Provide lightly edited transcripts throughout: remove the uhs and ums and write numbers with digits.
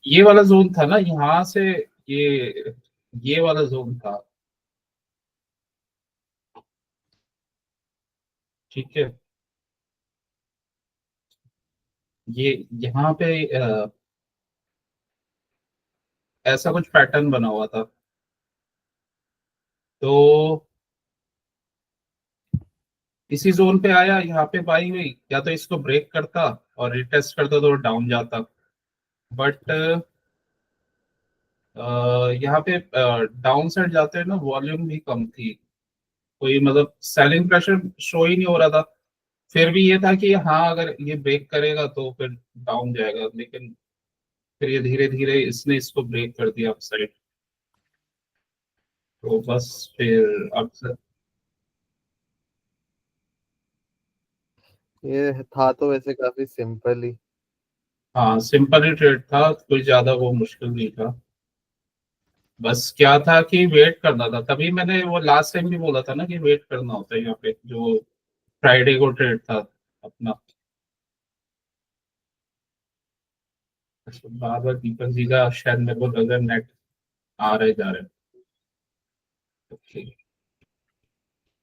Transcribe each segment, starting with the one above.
ये वाला जोन था ना यहाँ से, ये वाला जोन था। ठीक है। ये यहाँ पे ऐसा कुछ पैटर्न बना हुआ था। तो इसी जोन पे आया, यहाँ पे बाई हुई, या तो इसको ब्रेक करता और रिटेस्ट करता तो डाउन जाता। बट यहाँ पे डाउन साइड जाते हैं ना, वॉल्यूम भी कम थी, कोई मतलब सेलिंग प्रेशर शो ही नहीं हो रहा था। फिर भी ये था कि हाँ अगर ये ब्रेक करेगा तो फिर डाउन जाएगा, लेकिन फिर ये धीरे धीरे इसने इसको ब्रेक कर दिया अप साइड। तो बस फिर अब ये था तो वैसे काफी सिंपल ही। हाँ सिंपल ही ट्रेड था, कोई ज्यादा वो मुश्किल नहीं था। बस क्या था कि वेट करना था, तभी मैंने वो लास्ट टाइम भी बोला था ना कि वेट करना होता है यहाँ पे, जो फ्राइडे को ट्रेड था अपना। बार बार दीपक जी का शायद मेरे को नजर नेट आ रहे जा रहे हैं। ओके।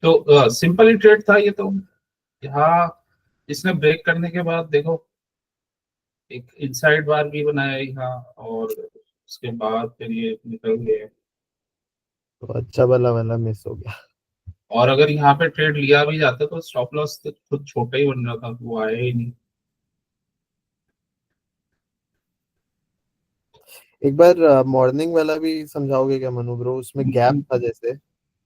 तो सिंपल ही ट्रेड था ये तो। यहाँ इसने ब्रेक करने के बाद देखो एक इनसाइड बार भी बनाया यहाँ, और उसके बाद फिर ये निकल गए। तो अच्छा भला वाला मिस हो गया। और अगर यहाँ पे ट्रेड लिया भी जाता तो स्टॉप लॉस तो खुद छोटा ही बन रहा था, वो आया ही नहीं। एक बार मॉर्निंग वाला भी समझाओगे क्या मनु ब्रो, उसमें गैप था जैसे।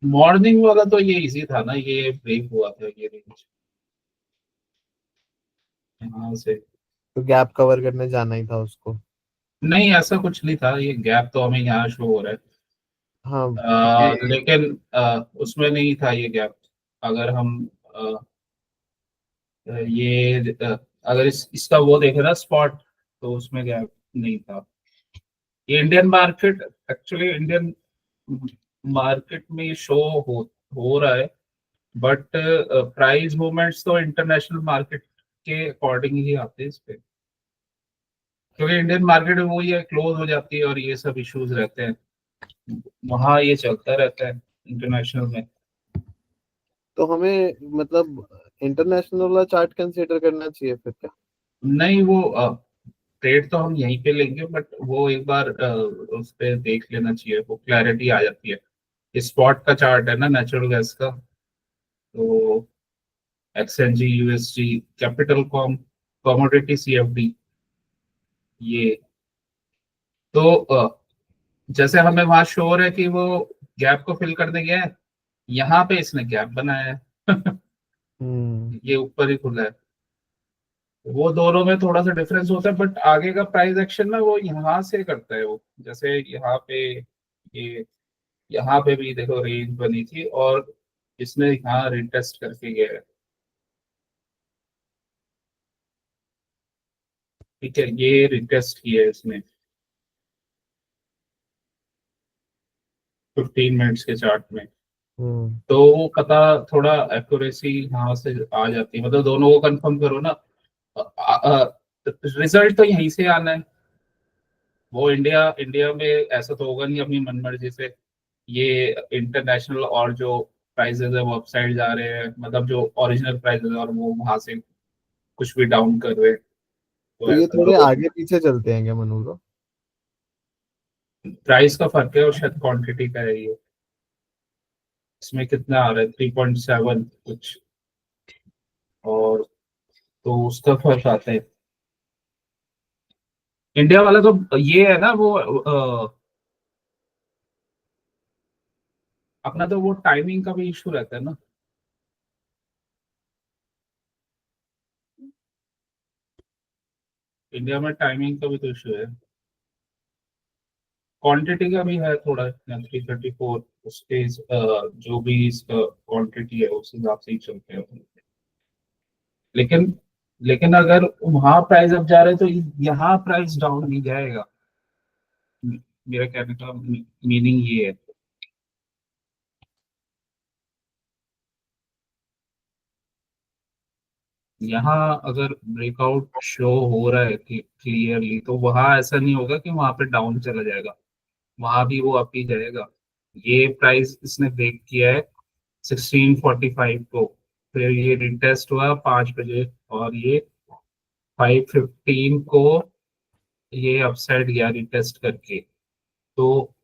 मॉर्निंग वाला तो ये इजी था ना, ये ब्रेक हुआ था ये रेंज यहाँ से। तो गैप कवर करने जाना ही था उसको। नहीं ऐसा कुछ नहीं था, ये गैप तो हमें यहाँ शो हो रहा है। हाँ क्योंकि लेकिन उसमें नहीं था ये गैप। अगर हम अगर इसका वो देखे ना स्पॉट, तो उसमें गैप नहीं था। ये Indian market, actually Indian market में ये शो हो रहा है, बट प्राइस मूवमेंट्स तो इंटरनेशनल मार्केट के अकॉर्डिंग ही आते हैं इस पे। क्योंकि इंडियन मार्केट में वो ये क्लोज हो जाती है और ये सब इश्यूज रहते हैं, वहाँ ये चलता रहता है इंटरनेशनल में। तो हमें मतलब इंटरनेशनल वाला चार्ट कंसीडर करना चाहिए फिर क्या। नहीं वो ट्रेड तो हम यहीं पे लेंगे, बट वो एक बार उस पे देख लेना चाहिए, वो क्लैरिटी आ जाती है। स्पॉट का चार्ट है ना नेचुरल गैस का, तो XNG, USG, capital com, commodity, CFD, ये तो जैसे हमें वहां श्योर है कि वो गैप को फिल करने गया है, यहाँ पे इसने गैप बनाया है। हम्म। ये ऊपर ही खुला है। वो दोनों में थोड़ा सा डिफरेंस होता है, बट आगे का प्राइस एक्शन ना वो यहाँ से करता है वो। जैसे यहाँ पे ये, यहाँ पे भी देखो रेंज बनी थी और इसने यहाँ रिटेस्ट करके गया है। ठीक है, ये रिटेस्ट किया है इसने 15 मिनट्स के चार्ट में। हम्म। तो वो पता, थोड़ा एक्यूरेसी यहाँ से आ जाती है, मतलब दोनों को कंफर्म करो ना। रिजल्ट तो यहीं से आना है। वो इंडिया इंडिया में ऐसा तो होगा नहीं अपनी मनमर्जी से ये इंटरनेशनल और जो प्राइसेस है वो अपसाइड जा रहे हैं, मतलब जो ओरिजिनल प्राइसेस है और वो वहां से कुछ भी डाउन कर रहे हैं, तो तो ये ऐसा थोड़े तो आगे पीछे चलते हैं क्या मनु ब्रो। प्राइस का फर्क है और शायद क्वांटिटी का है ये। इसमें कितना आ रहा है, 3.7 कुछ, और तो उसका फर्क आता है। इंडिया वाला तो ये है ना वो अपना तो वो टाइमिंग का भी इशू रहता है ना। इंडिया में टाइमिंग का भी तो इशू है, क्वांटिटी का भी है थोड़ा। 334 उसके जो भी इसका क्वांटिटी है उस हिसाब से ही चलते हैं। लेकिन लेकिन अगर वहां प्राइस अप जा रहे हैं तो यहाँ प्राइस डाउन नहीं जाएगा। मेरा कहने का मीनिंग ये है। यहाँ अगर ब्रेकआउट शो हो रहा है क्लियरली, तो वहां ऐसा नहीं होगा कि वहां पे डाउन चला जाएगा, वहां भी वो अप ही जाएगा। ये प्राइस इसने ब्रेक किया है 1645 को, फिर ये रिटेस्ट हुआ 5 बजे, और ये 515 को ये अपसाइड गया रिटेस्ट करके। तो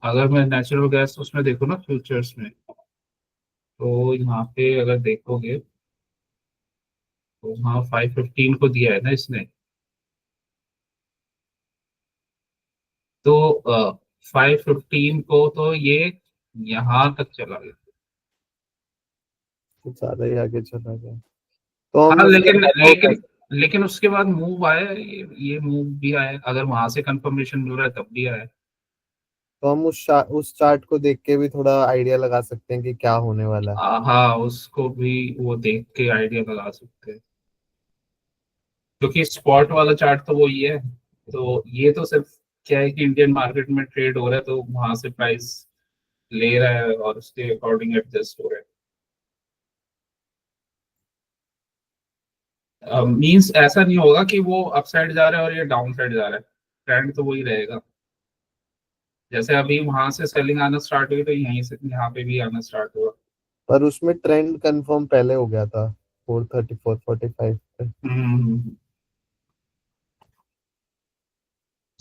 अगर मैं नेचुरल गैस उसमें देखो ना फ्यूचर्स में, तो यहाँ पे अगर देखोगे तो हाँ 515 को दिया है ना इसने, तो 515 को तो ये यहाँ तक चला गया। कुछ ज्यादा ही आगे चला गया, तो हम हाँ उसका लेकिन प्रभाव लेकिन कैसे। लेकिन उसके बाद मूव आया, ये मूव भी आया, अगर वहां से कंफर्मेशन मिल रहा है तब भी आया। तो हम उस चार्ट को देख के भी थोड़ा आइडिया लगा सकते हैं कि क्या होने वाला है। हाँ उसको भी वो देख के आइडिया लगा सकते हैं, क्योंकि स्पॉट वाला चार्ट तो वही है। तो ये तो सिर्फ क्या है कि इंडियन मार्केट में ट्रेड हो रहा है, तो वहां से प्राइस ले रहा है और उसके अकॉर्डिंग एडजस्ट हो रहा है। मींस ऐसा नहीं होगा कि वो अप साइड जा रहा है और ये डाउन साइड जा रहा है, ट्रेंड तो वही रहेगा। जैसे अभी वहां से सेलिंग आना स्टार्ट हुई, तो यहीं से यहाँ पे भी आना स्टार्ट हुआ। पर उसमें ट्रेंड कंफर्म पहले हो गया था 434 45 पे।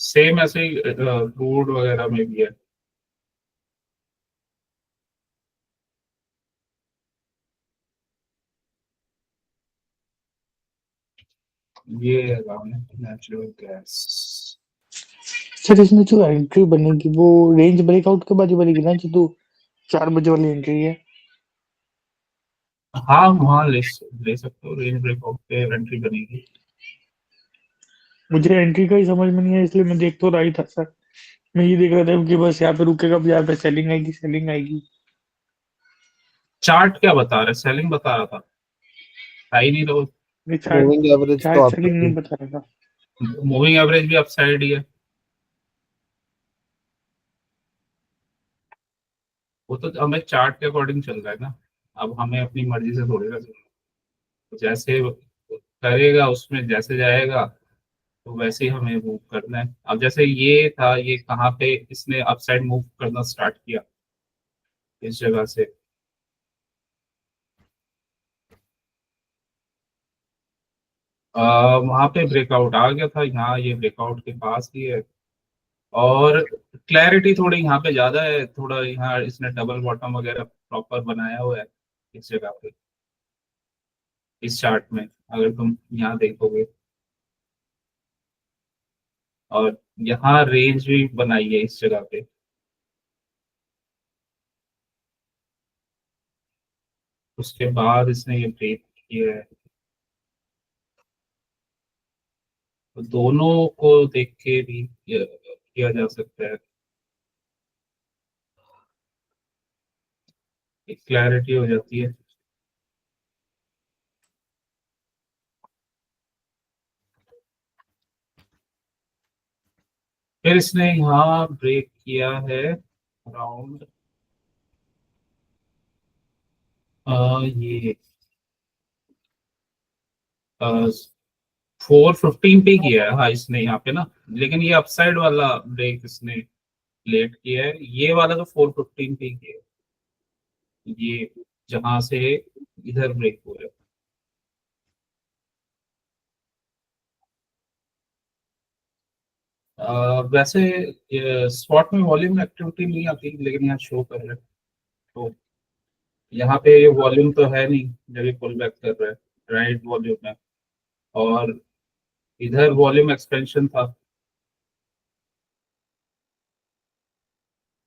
सेम ऐसे ही क्रूड वगैरह में भी है। ये है नेचुरल गैस। सर इसमें जो एंट्री बनेगी वो रेंज ब्रेकआउट के बाद ही बनेगी ना, जो तू 4 बजे वाली एंट्री है। हाँ वहाँ ले सकते हो, रेंज ब्रेकआउट पे एंट्री बनेगी। मुझे एंट्री का ही समझ में नहीं है, इसलिए मैं देख तो रहा ही था सर। मैं ये देख रहा था कि बस यहाँ पे रुकेगा, अब यहाँ पे सेलिंग आएगी, सेलिंग आएगी। चार्ट क्या बता रहा है? सेलिंग बता रहा था, था ही नहीं तो। ये चार्ट मूविंग एवरेज तो चार्ट आपकी सेलिंग नहीं थी। बता रहा था। मूविंग एवरेज भी अपसाइड ही है। वो तो हमें चार्ट के अकॉर्डिंग चल रहा है ना, अब हमें अपनी मर्जी से थोड़ी ना जैसे करेगा उसमें जैसे जाएगा, तो वैसे ही हमें मूव करना है। अब जैसे ये था, ये कहाँ पे इसने अपसाइड मूव करना स्टार्ट किया, इस जगह से। वहां पे ब्रेकआउट आ गया था, यहाँ ये ब्रेकआउट के पास ही है। और क्लैरिटी थोड़ी यहाँ पे ज्यादा है, थोड़ा यहाँ इसने डबल बॉटम वगैरह प्रॉपर बनाया हुआ है इस जगह पे, इस चार्ट में अगर तुम यहाँ देखोगे। और यहाँ रेंज भी बनाई है इस जगह पे, उसके बाद इसने ये ब्रेक किया है। तो दोनों को देख के भी किया जा सकता है, एक क्लैरिटी हो जाती है। फिर इसने यहाँ ब्रेक किया है अराउंड ये 415 पे किया है, हाँ इसने यहाँ पे ना। लेकिन ये अपसाइड वाला ब्रेक इसने लेट किया है, ये वाला तो 415 पे किया है, ये जहां से इधर ब्रेक हुआ है। वैसे स्पॉट में वॉल्यूम एक्टिविटी नहीं आती, लेकिन यहाँ शो कर रहा है। तो यहाँ पे वॉल्यूम तो है नहीं जब ये पुल बैक कर रहा है, राइट वॉल्यूम है। और इधर वॉल्यूम एक्सपेंशन था,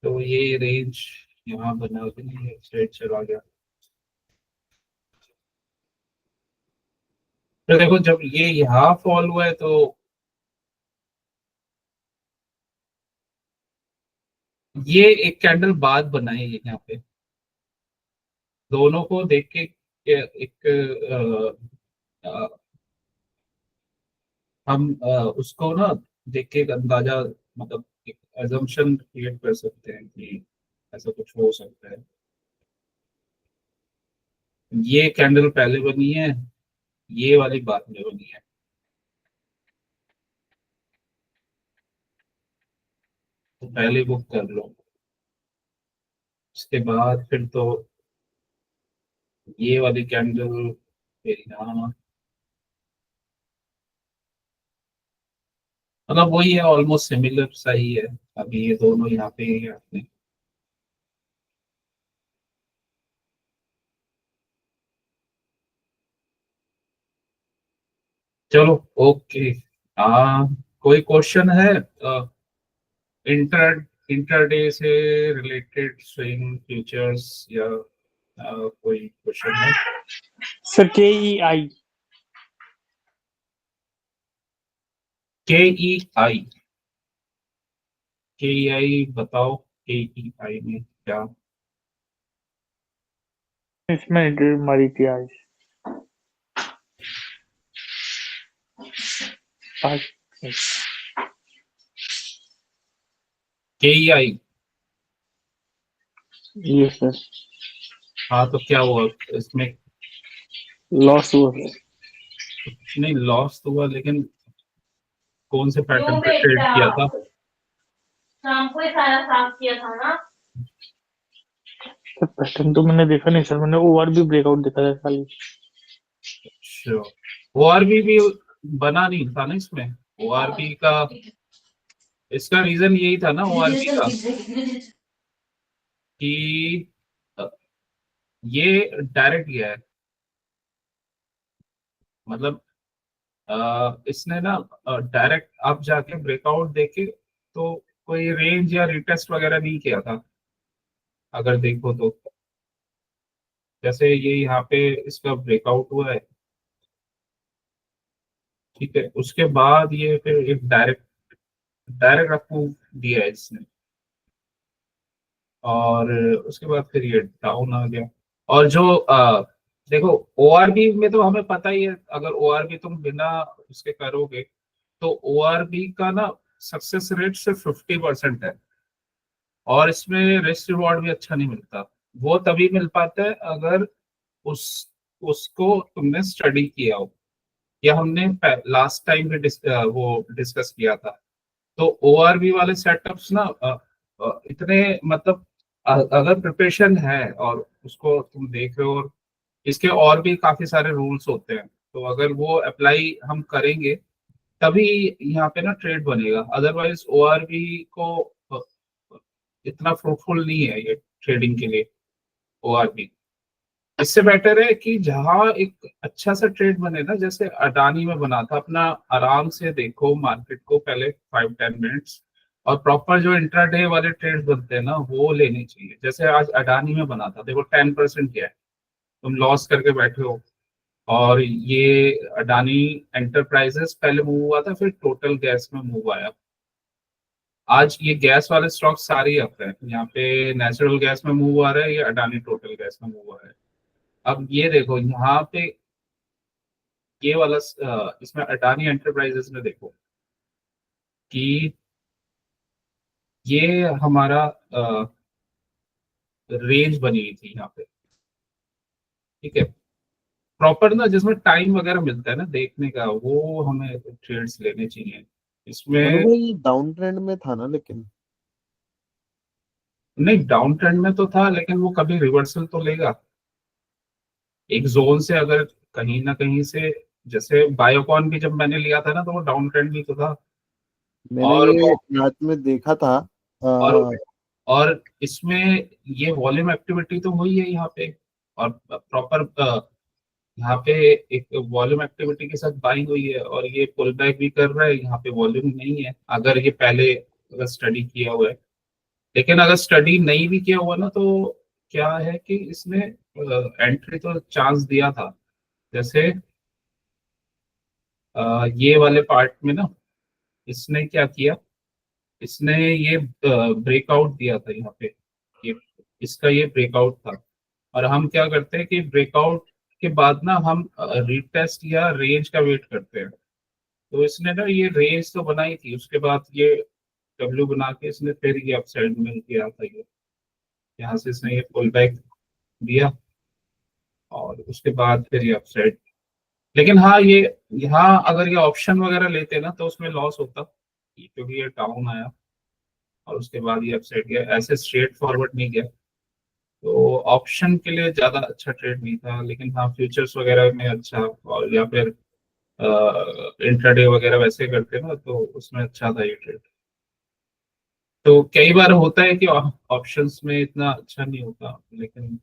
तो ये रेंज यहाँ बना के नहीं स्ट्रेट चला गया। तो देखो जब ये यहाँ फॉल हुआ है, तो ये एक कैंडल बाद बनाई है यहाँ पे, दोनों को देख के एक हम उसको ना देख के एक अंदाजा, मतलब एक एजम्पशन क्रिएट कर सकते हैं कि ऐसा कुछ हो सकता है। ये कैंडल पहले बनी है, ये वाली बात नहीं बनी है। तो पहले बुक कर लो, उसके बाद फिर तो ये वाली कैंडल फिर यहाँ, मतलब वही है, ऑलमोस्ट सिमिलर सा ही है। अभी ये दोनों यहाँ पे ही है अपने। चलो, ओके। कोई क्वेश्चन है इंटर इंटरडे से रिलेटेड, स्विंग फ्यूचर्स या कोई क्वेश्चन है? Sir KEI। KEI, KEI बताओ, KEI में क्या? इसमें एंट्री मारी थी आज। आज KEI, ये सर हाँ तो क्या हुआ इसमें? लॉस हुआ सर। नहीं, लॉस तो हुआ, लेकिन कौन से पैटर्न क्यों पे ट्रेड बेटा, किया था? शाम को ही सारा साफ किया था ना। सर पैटर्न तो मैंने देखा नहीं सर, मैंने ORB ब्रेकआउट देखा था खाली। अच्छा, ORB भी बना नहीं था ना इसमें? ORB का, इसका रीजन यही था ना ORB का, कि अ, ये डायरेक्ट गया है, मतलब इसने ना डायरेक्ट आप जाके ब्रेकआउट देके तो कोई रेंज या रिटेस्ट वगैरह नहीं किया था, अगर देखो तो। जैसे ये यहाँ पे इसका ब्रेकआउट हुआ है, ठीक है, उसके बाद ये फिर एक डायरेक्ट डायरेक्ट आपको दिया है इसने, और उसके बाद फिर ये डाउन आ गया। और जो देखो, ORB में तो हमें पता ही है, अगर ORB तुम बिना उसके करोगे तो ORB का ना सक्सेस रेट सिर्फ 50% है, और इसमें रिस्क रिवॉर्ड भी अच्छा नहीं मिलता। वो तभी मिल पाता है अगर उस उसको तुमने स्टडी किया हो, या हमने लास्ट टाइम भी वो डिस्कस किया था। तो ORB वाले सेटअप्स ना इतने, मतलब अगर प्रिपरेशन है और उसको तुम देख रहे हो, और इसके और भी काफी सारे रूल्स होते हैं, तो अगर वो अप्लाई हम करेंगे तभी यहाँ पे ना ट्रेड बनेगा। अदरवाइज ORB को इतना फ्रूटफुल नहीं है ये ट्रेडिंग के लिए। ORB इससे बेटर है कि जहाँ एक अच्छा सा ट्रेड बने ना, जैसे अडानी में बना था अपना, आराम से देखो मार्केट को पहले 5-10 मिनट्स, और प्रॉपर जो इंट्राडे वाले ट्रेड बनते हैं ना वो लेने चाहिए। जैसे आज अडानी में बना था, देखो 10% क्या है, तुम लॉस करके बैठे हो। और ये अडानी एंटरप्राइजेस पहले मूव हुआ था, फिर टोटल गैस में मूव आया। आज ये गैस वाले स्टॉक सारे ही अप है, यहाँ पे नेचुरल गैस में मूव आ रहा है, ये अडानी टोटल गैस में मूव आ रहा है। अब ये देखो यहाँ पे, ये वाला इसमें अडानी एंटरप्राइजेस में देखो कि ये हमारा रेंज बनी हुई थी यहाँ पे, ठीक है, प्रॉपर ना, जिसमें टाइम वगैरह मिलता है ना देखने का, वो हमें ट्रेड्स लेने चाहिए मनु इसमें। भाई ये डाउन ट्रेंड में था ना, लेकिन नहीं, डाउन ट्रेंड में तो था, लेकिन वो कभी रिवर्सल तो लेगा एक जोन से, अगर कहीं ना कहीं से। जैसे बायोकॉन भी जब मैंने लिया था ना, तो वो डाउन ट्रेंड भी तो था। मैंने और ये रात में देखा था। और और इसमें ये वॉल्यूम एक्टिविटी तो हुई है यहाँ पे, और प्रॉपर यहाँ पे एक वॉल्यूम एक्टिविटी के साथ बाइंग हुई है, और ये पुल बैक भी कर रहा है, यहाँ पे वॉल्यूम नहीं है, अगर ये पहले अगर स्टडी किया हुआ है। लेकिन अगर स्टडी नहीं भी किया हुआ ना, तो क्या है कि इसने एंट्री तो चांस दिया था। जैसे ये वाले पार्ट में ना, इसने क्या किया, इसने ये ब्रेकआउट दिया था यहाँ पे, ये इसका ये ब्रेकआउट था। और हम क्या करते हैं कि ब्रेकआउट के बाद ना हम रीटेस्ट या रेंज का वेट करते हैं। तो इसने ना ये रेंज तो बनाई थी, उसके बाद ये डब्ल्यू बना के इसने फिर ये अपसाइड में किया था, ये यहाँ से इसने ये पुल बैक दिया, और उसके बाद फिर ये अपसाइड लेकिन हाँ ये यहाँ अगर ये ऑप्शन वगैरह लेते ना तो उसमें लॉस होता, क्योंकि ये डाउन आया और उसके बाद ये अपसाइड गया, ऐसे स्ट्रेट फॉरवर्ड नहीं गया। तो ऑप्शन के लिए ज्यादा अच्छा ट्रेड नहीं था, लेकिन हाँ फ्यूचर्स वगैरह में अच्छा, और या फिर इंट्राडे वगैरह वैसे करते ना तो उसमें अच्छा था ये ट्रेड। तो कई बार होता है कि ऑप्शंस में इतना अच्छा नहीं होता, लेकिन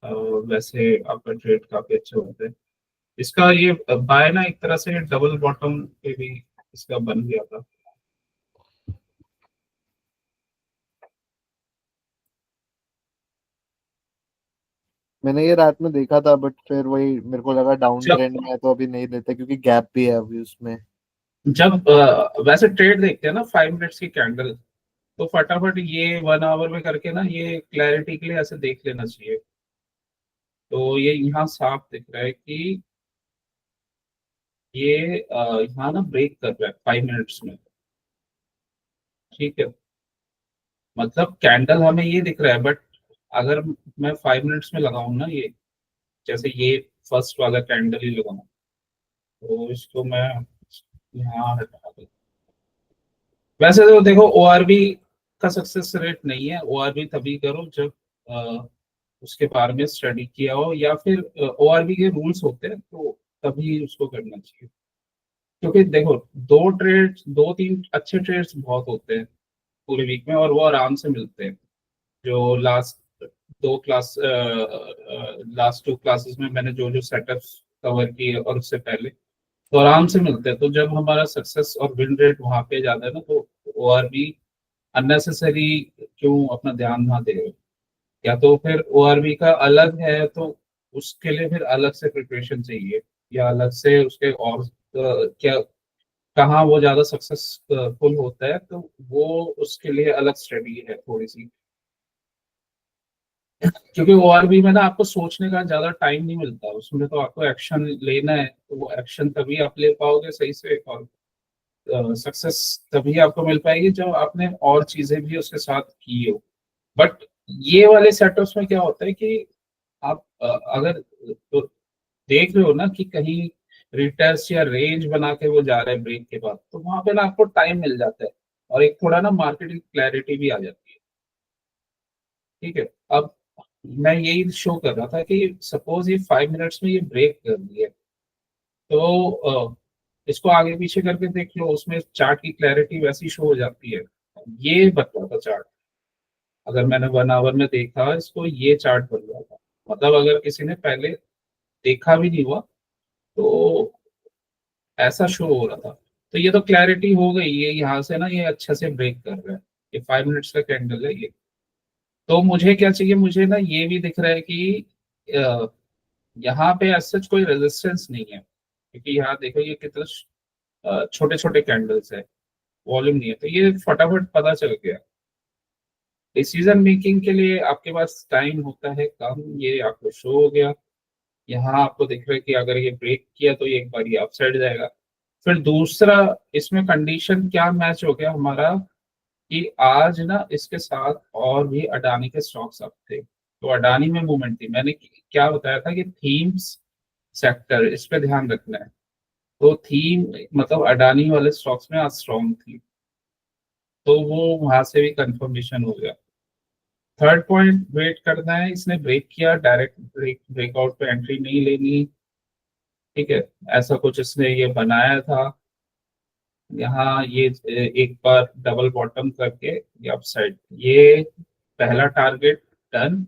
अ, वैसे आपका ट्रेड काफी अच्छा होता है। इसका ये बाय ना एक तरह से डबल बॉटम पे भी इसका बन गया था। मैंने ये रात में देखा था, बट फिर वही मेरे को लगा डाउन जब ट्रेंड में है तो अभी नहीं लेते, क्योंकि गैप भी है अभी उसमें। जब वैसे ट्रेड देखते हैं ना 5 मिनट्स की कैंडल, तो फटाफट ये 1 आवर में करके ना ये क्लैरिटी के लिए ऐसे देख लेना चाहिए। तो ये यहाँ साफ दिख रहा है कि ये यहाँ ना ब्रेक कर रहा है 5 मिनट्स में। ठीक है, मतलब कैंडल हमें ये दिख रहा है, बट अगर मैं 5 मिनट्स में लगाऊं ना, ये जैसे ये फर्स्ट वाला कैंडल ही लगाऊं, तो इसको मैं यहाँ हटा दूं। वैसे तो देखो ओआरबी का सक्सेस रेट नहीं है, ओआरबी तभी करो जब उसके बारे में स्टडी किया हो, या फिर ओआरबी के रूल्स होते हैं तो तभी उसको करना चाहिए। क्योंकि देखो दो तीन अच्छे ट्रेड्स बहुत होते हैं पूरे वीक में, और वो आराम से मिलते हैं। जो दो क्लास लास्ट 2 क्लासेस में मैंने जो जो सेटअप्स कवर किए और उससे पहले, तो आराम से मिलते हैं। तो जब हमारा सक्सेस और विन रेट वहां पे ज्यादा है ना, तो ओआरबी अननेसेसरी क्यों अपना ध्यान ना दे रहे हो? या तो फिर ओआरबी का अलग है तो उसके लिए फिर अलग से प्रिपरेशन चाहिए, या अलग से उसके और क्या कहाँ वो ज्यादा सक्सेसफुल होता है, तो वो उसके लिए अलग स्टडी है थोड़ी सी। क्योंकि ओआरबी में ना आपको सोचने का ज्यादा टाइम नहीं मिलता, उसमें तो आपको एक्शन लेना है, तो वो एक्शन तभी आप ले पाओगे सही से, और सक्सेस तभी आपको मिल पाएगी जब आपने और चीजें भी उसके साथ की हो। बट ये वाले सेटअप्स में क्या होता है कि आप अगर तो देख रहे हो ना कि कहीं रिटेस्ट या रेंज बना के वो जा रहे हैं ब्रेक के बाद, तो वहां पे ना आपको टाइम मिल जाता है, और एक थोड़ा ना मार्केट की क्लैरिटी भी आ जाती है। ठीक है, अब मैं यही शो कर रहा था कि सपोज ये 5 मिनट्स में ये ब्रेक कर दिया, तो इसको आगे पीछे करके देख लो, उसमें चार्ट की क्लैरिटी वैसी शो हो जाती है। ये बन रहा था चार्ट, अगर मैंने 1 आवर में देखा इसको, ये चार्ट बन रहा था। मतलब अगर किसी ने पहले देखा भी नहीं हुआ तो ऐसा शो हो रहा था। तो ये तो क्लैरिटी हो गई, ये यहाँ से ना ये अच्छे से ब्रेक कर रहा है, ये 5 मिनट्स का कैंडल है ये। तो मुझे क्या चाहिए, मुझे ना ये भी दिख रहा है कि अ, यहाँ पे एज सच कोई रेजिस्टेंस नहीं है, क्योंकि यहाँ देखो ये कितना छोटे छोटे कैंडल्स है, वॉल्यूम नहीं है, तो ये फटाफट पता चल गया। डिसीजन मेकिंग के लिए आपके पास टाइम होता है कम, ये आपको शो हो गया। यहाँ आपको दिख रहा है कि अगर ये ब्रेक किया तो ये एक बार ये अपसाइड जाएगा। फिर दूसरा, इसमें कंडीशन क्या मैच हो गया हमारा, कि आज ना इसके साथ और भी अडानी के स्टॉक्स अप थे, तो अडानी में मूवमेंट थी। मैंने क्या बताया था कि थीम्स सेक्टर इस पे ध्यान रखना है, तो थीम मतलब अडानी वाले स्टॉक्स में आज स्ट्रॉन्ग थी, तो वो वहां से भी कंफर्मेशन हो गया। थर्ड पॉइंट, वेट करना है, इसने ब्रेक किया, डायरेक्ट ब्रेकआउट पे एंट्री नहीं लेनी। ठीक है, ऐसा कुछ इसने ये बनाया था। यहाँ ये एक बार डबल बॉटम करके ये अपसाइड, ये पहला टारगेट डन,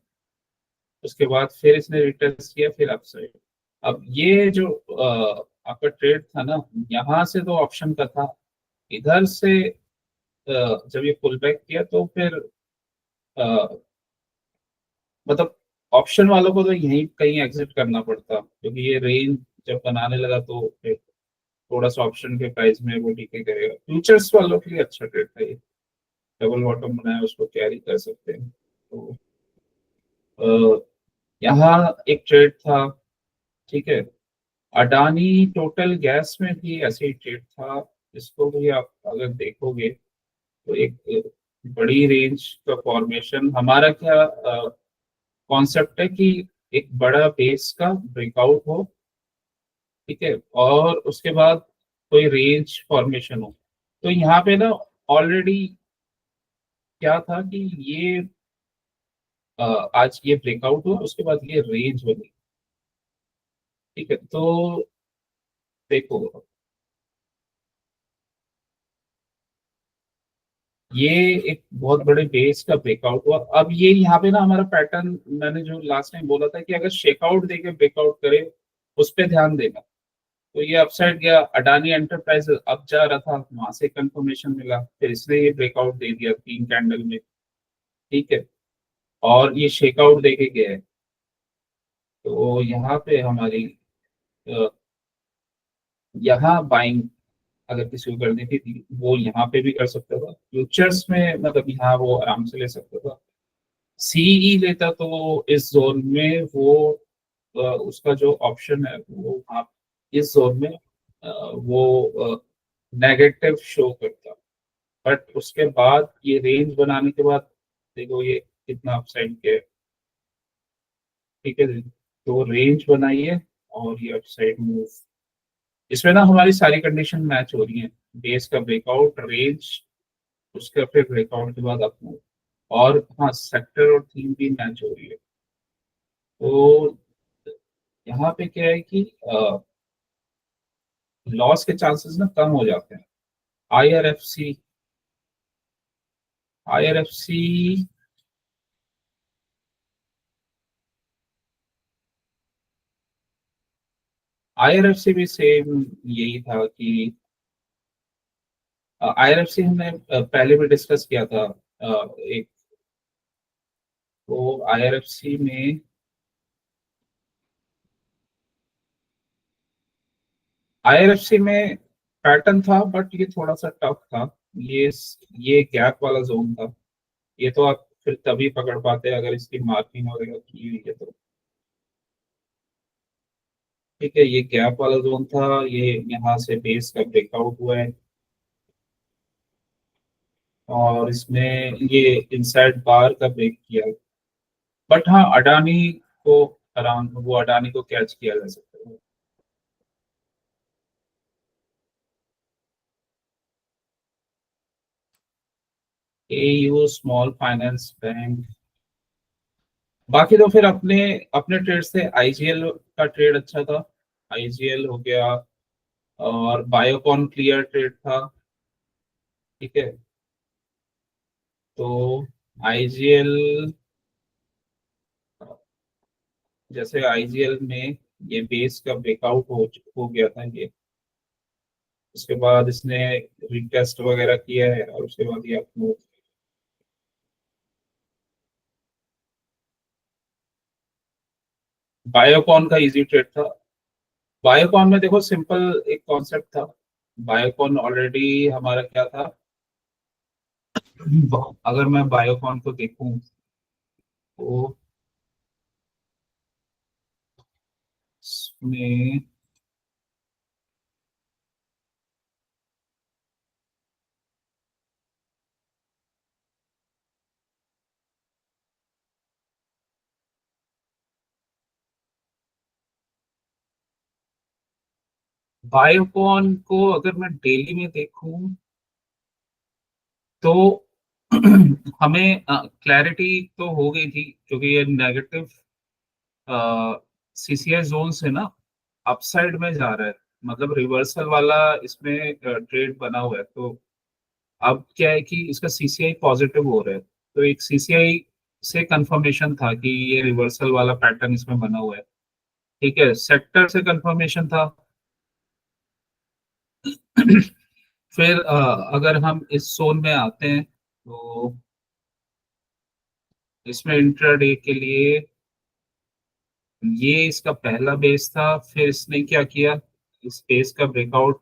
उसके बाद फिर इसने रिटेस्ट किया, फिर अपसाइड। अब ये जो आपका ट्रेड था ना, यहाँ से तो ऑप्शन का था, इधर से जब ये पुल बैक किया तो फिर अ, मतलब ऑप्शन वालों को तो यहीं कहीं एग्जिट करना पड़ता, क्योंकि ये रेंज जब बनाने लगा तो फिर थोड़ा सा ऑप्शन के प्राइस में वो डीके करेगा। फ्यूचर्स वालों के लिए अच्छा ट्रेड था ये, डबल बॉटम बनाया उसको कैरी कर सकते हैं। तो यहाँ एक ट्रेड था। ठीक है, अडानी टोटल गैस में भी ऐसे ही ट्रेड था, इसको भी आप अगर देखोगे तो एक बड़ी रेंज का फॉर्मेशन। हमारा क्या कॉन्सेप्ट है कि एक बड़ा बेस का ब्रेकआउट हो, ठीक है, और उसके बाद कोई रेंज फॉर्मेशन हो, तो यहाँ पे ना ऑलरेडी क्या था कि ये आज ये ब्रेकआउट हुआ, उसके बाद ये रेंज बनी। ठीक है, तो देखो ये एक बहुत बड़े बेस का ब्रेकआउट हुआ। अब ये यहाँ पे ना हमारा पैटर्न, मैंने जो लास्ट टाइम बोला था कि अगर शेकआउट देके ब्रेकआउट करे उस पे ध्यान देना। तो ये अपसाइड गया, अडानी एंटरप्राइज अब जा रहा था, वहां से कंफर्मेशन मिला, फिर इसने ये ब्रेकआउट दे दिया 3 कैंडल में। ठीक है, और ये शेकआउट देके गया है। तो यहाँ पे हमारी अ, यहाँ बाइंग अगर किसी को करनी थी वो यहाँ पे भी कर सकता था, फ्यूचर्स में मतलब यहाँ वो आराम से ले सकता था। सीई लेता तो इस जोन में वो उसका जो ऑप्शन है वो वहाँ इस जोन में वो नेगेटिव शो करता। बट उसके बाद ये रेंज बनाने के बाद देखो ये कितना अपसाइड के है। ठीक है जी? तो रेंज बनाइए और ये अपसाइड मूव, इसमें ना हमारी सारी कंडीशन मैच हो रही है। बेस का ब्रेकआउट, रेंज, उसका फिर ब्रेकआउट के बाद अप मूव, और हाँ सेक्टर और थीम भी मैच हो रही है। तो यहाँ पे क्या है कि लॉस के चांसेस ना कम हो जाते हैं। आईआरएफसी, आईआरएफसी आईआरएफसी भी सेम यही था कि आईआरएफसी हमने पहले भी डिस्कस किया था। एक तो आईआरएफसी में पैटर्न था, बट ये थोड़ा सा टफ था। ये ये गैप वाला जोन था। ये तो आप फिर तभी पकड़ पाते हैं अगर इसकी मार्किंग वगैरह की हुई है तो। ठीक है, ये गैप वाला जोन था, ये यहाँ से बेस का ब्रेकआउट हुआ है, और इसमें ये इनसाइड बार का ब्रेक किया। बट हाँ अडानी को आराम, वो अडानी को कैच किया जा सकता है। एयू स्मॉल फाइनेंस बैंक, बाकी तो फिर अपने अपने ट्रेड से आईजीएल का ट्रेड अच्छा था, आईजीएल हो गया, और बायोकॉन क्लियर ट्रेड था। ठीक है, तो आईजीएल, जैसे आईजीएल में ये बेस का ब्रेकआउट हो गया था ये, उसके बाद इसने रिटेस्ट वगैरह किया है, और उसके बाद ये अपने बायोकॉन का इजी ट्रेड था। बायोकॉन में देखो सिंपल एक कॉन्सेप्ट था। बायोकॉन ऑलरेडी हमारा क्या था, अगर मैं बायोकॉन को देखूं तो इसमें बायोकॉन को अगर मैं डेली में देखूं तो हमें क्लैरिटी तो हो गई थी, क्योंकि ये नेगेटिव सीसीआई जोन से ना अपसाइड में जा रहा है, मतलब रिवर्सल वाला इसमें ट्रेड बना हुआ है। तो अब क्या है कि इसका सीसीआई पॉजिटिव हो रहा है, तो एक सीसीआई से कंफर्मेशन था कि ये रिवर्सल वाला पैटर्न इसमें बना हुआ है। ठीक है, सेक्टर से कंफर्मेशन था। फिर अगर हम इस जोन में आते हैं तो इसमें इंट्राडे के लिए ये इसका पहला बेस था, फिर इसने क्या किया, इस बेस का ब्रेकआउट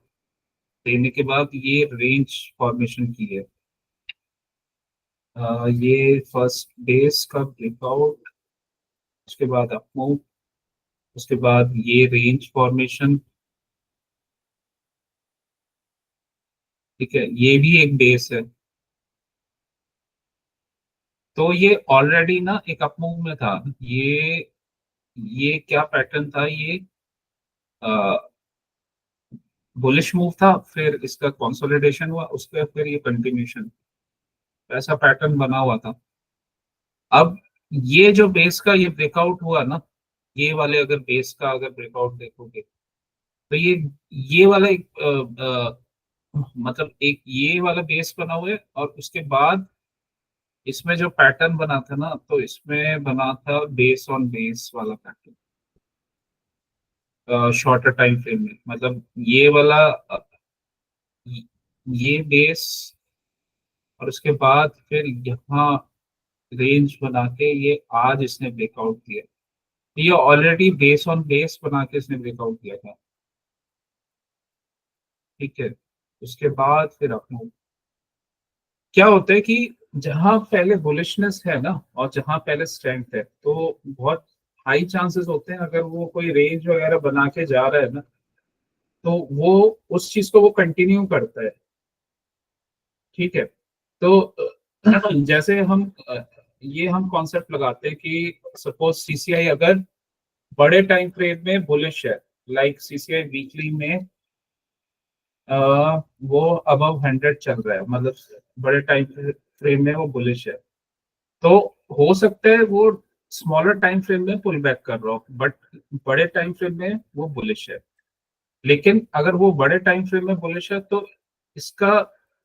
देने के बाद ये रेंज फॉर्मेशन की है। ये फर्स्ट बेस का ब्रेकआउट, उसके बाद अप मूव, उसके बाद ये रेंज फॉर्मेशन। ठीक है, ये भी एक बेस है। तो ये ऑलरेडी ना एक अप मूव में था। ये क्या पैटर्न था, ये बुलिश मूव था, फिर इसका कंसोलिडेशन हुआ, उसके बाद फिर ये कंटिन्यूशन, ऐसा पैटर्न बना हुआ था। अब ये जो बेस का ये ब्रेकआउट हुआ ना, ये वाले अगर बेस का अगर ब्रेकआउट देखोगे तो ये वाला एक मतलब एक ये वाला बेस बना हुआ है, और उसके बाद इसमें जो पैटर्न बना था ना, तो इसमें बना था बेस ऑन बेस वाला पैटर्न शॉर्टर टाइम फ्रेम में। मतलब ये वाला ये बेस, और उसके बाद फिर यहाँ रेंज बना के ये आज इसने ब्रेकआउट किया। ये ऑलरेडी बेस ऑन बेस बना के इसने ब्रेकआउट किया था, ठीक है। उसके बाद फिर अपना क्या होता है कि जहां पहले बुलिशनेस है ना, और जहां पहले स्ट्रेंथ है, तो बहुत हाई चांसेस होते हैं अगर वो कोई रेंज वगैरह बना के जा रहा है ना, तो वो उस चीज को वो कंटिन्यू करता है, ठीक है। तो जैसे हम ये हम कॉन्सेप्ट लगाते हैं कि सपोज सीसीआई अगर बड़े टाइम फ्रेम में बुलिश है, लाइक सीसीआई वीकली में वो अबव 100 चल रहा है, मतलब बड़े टाइम फ्रेम में वो बुलिश है, तो हो सकता है वो स्मॉलर टाइम फ्रेम में पुल बैक कर रहा हो, बट बड़े टाइम फ्रेम में वो बुलिश है। लेकिन अगर वो बड़े टाइम फ्रेम में बुलिश है, तो इसका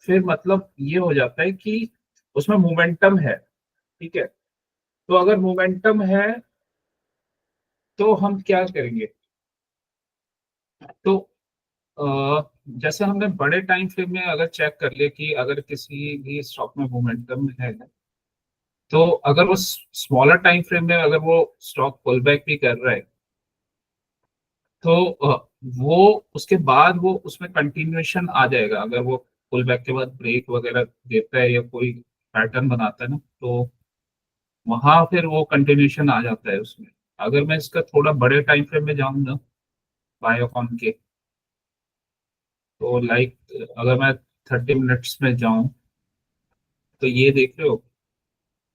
फिर मतलब ये हो जाता है कि उसमें मोमेंटम है, ठीक है। तो अगर मोमेंटम है तो हम क्या करेंगे, तो जैसे हमने बड़े टाइम फ्रेम में अगर चेक कर लिया कि अगर किसी भी स्टॉक में मोमेंटम है, तो अगर वो स्मॉलर टाइम फ्रेम में अगर वो स्टॉक पुल बैक भी कर रहा है, तो वो उसके बाद वो उसमें कंटिन्यूएशन आ जाएगा। अगर वो पुल बैक के बाद ब्रेक वगैरह देता है या कोई पैटर्न बनाता है ना, तो वहां फिर वो कंटिन्यूएशन आ जाता है उसमें। अगर मैं इसका थोड़ा बड़े टाइम फ्रेम में जाऊँ ना, बायोकॉन के, तो लाइक अगर मैं 30 मिनट्स में जाऊं, तो ये देख रहे हो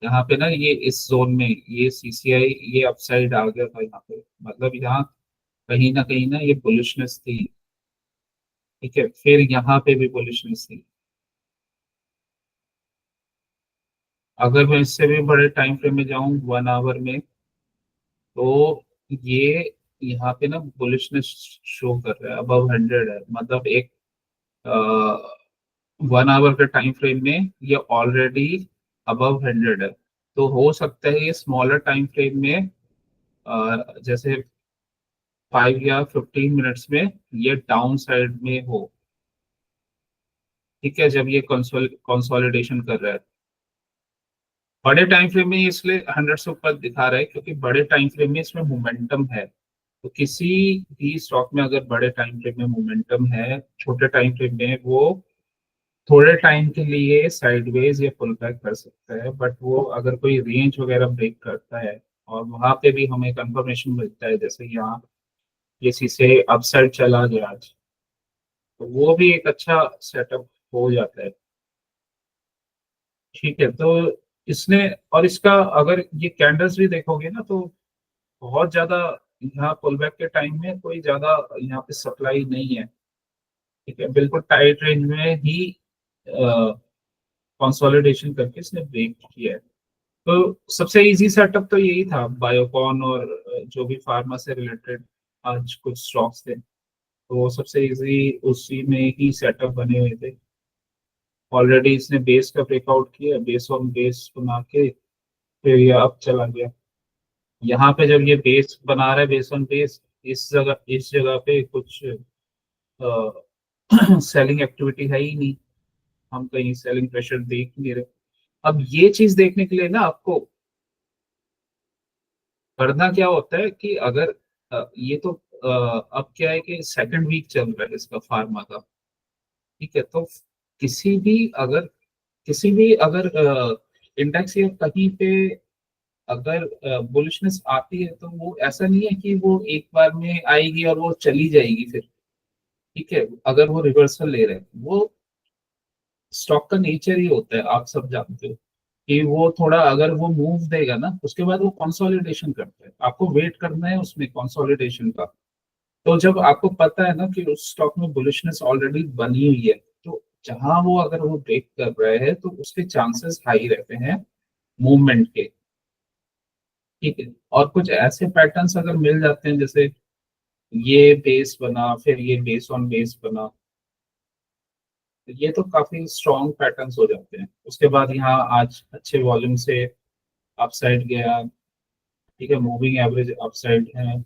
यहाँ पे ना, ये इस जोन में ये सीसीआई ये अपसाइड आ गया था यहाँ पे, मतलब यहाँ कहीं ना ये बुलिशनेस थी, ठीक है। फिर यहाँ पे भी बुलिशनेस थी। अगर मैं इससे भी बड़े टाइम फ्रेम में जाऊं 1 आवर में, तो ये यहाँ पे ना बुलिशनेस शो कर रहा है, अबव 100 है, मतलब एक 1 आवर के टाइम फ्रेम में ये ऑलरेडी अबव 100 है। तो हो सकता है ये स्मॉलर टाइम फ्रेम में जैसे 5 या 15 मिनट्स में ये डाउन साइड में हो, ठीक है, जब ये कंसोलिडेशन कर रहा है। बड़े टाइम फ्रेम में ये इसलिए 100 से ऊपर दिखा रहा है क्योंकि बड़े टाइम फ्रेम में इसमें मोमेंटम है। तो किसी भी स्टॉक में अगर बड़े टाइम फ्रेम में मोमेंटम है, छोटे टाइम फ्रेम में वो थोड़े टाइम के लिए साइडवेज या पुल बैक कर सकता है, बट वो अगर कोई रेंज वगैरह ब्रेक करता है और वहां पे भी हमें कंफर्मेशन मिलता है, जैसे यहाँ ये से अपसाइड चला गया आज, तो वो भी एक अच्छा सेटअप हो जाता है, ठीक है। तो इसने, और इसका अगर ये कैंडल्स भी देखोगे ना, तो बहुत ज्यादा यहाँ पुल बैक के टाइम में कोई ज्यादा यहाँ पे सप्लाई नहीं है, ठीक है, बिल्कुल टाइट रेंज में ही कंसोलिडेशन करके इसने ब्रेक किया है। तो सबसे इजी सेटअप तो यही था, बायोकॉन और जो भी फार्मा से रिलेटेड आज कुछ स्टॉक्स थे, तो वो सबसे इजी उसी में ही सेटअप बने हुए थे। ऑलरेडी इसने बेस का ब्रेकआउट किया, बेस ऑन बेस बना के फिर ये अब चला गया। यहाँ पे जब ये बेस बना रहा है, बेस ऑन बेस, इस जगह पे कुछ सेलिंग एक्टिविटी है ही नहीं, हम कहीं सेलिंग प्रेशर देख नहीं रहे। अब ये चीज देखने के लिए ना आपको करना क्या होता है कि अगर ये तो अब क्या है कि सेकंड वीक चल रहा है इसका फार्मा का, ठीक है। तो किसी भी अगर किसी भी अगर इंडेक्स या कहीं पे अगर बुलिशनेस आती है, तो वो ऐसा नहीं है कि वो एक बार में आएगी और वो चली जाएगी फिर, ठीक है। अगर वो रिवर्सल ले रहे हैं, वो स्टॉक का नेचर ही होता है, आप सब जानते हो कि वो थोड़ा अगर वो मूव देगा ना, उसके बाद वो कंसोलिडेशन करता है, आपको वेट करना है उसमें कंसोलिडेशन का, तो जब आपको पता है ना कि उस स्टॉक में बुलिशनेस ऑलरेडी बनी हुई है, तो जहां वो अगर वो ब्रेक कर रहे हैं तो उसके चांसेस हाई रहते हैं मूवमेंट के। ठीक है, और कुछ ऐसे पैटर्न्स अगर मिल जाते हैं, जैसे ये बेस बना, फिर ये बेस ऑन बेस बना, तो ये तो काफी स्ट्रॉन्ग पैटर्न्स हो जाते हैं। उसके बाद यहाँ आज अच्छे वॉल्यूम से अपसाइड गया। ठीक है, मूविंग एवरेज अपसाइड है।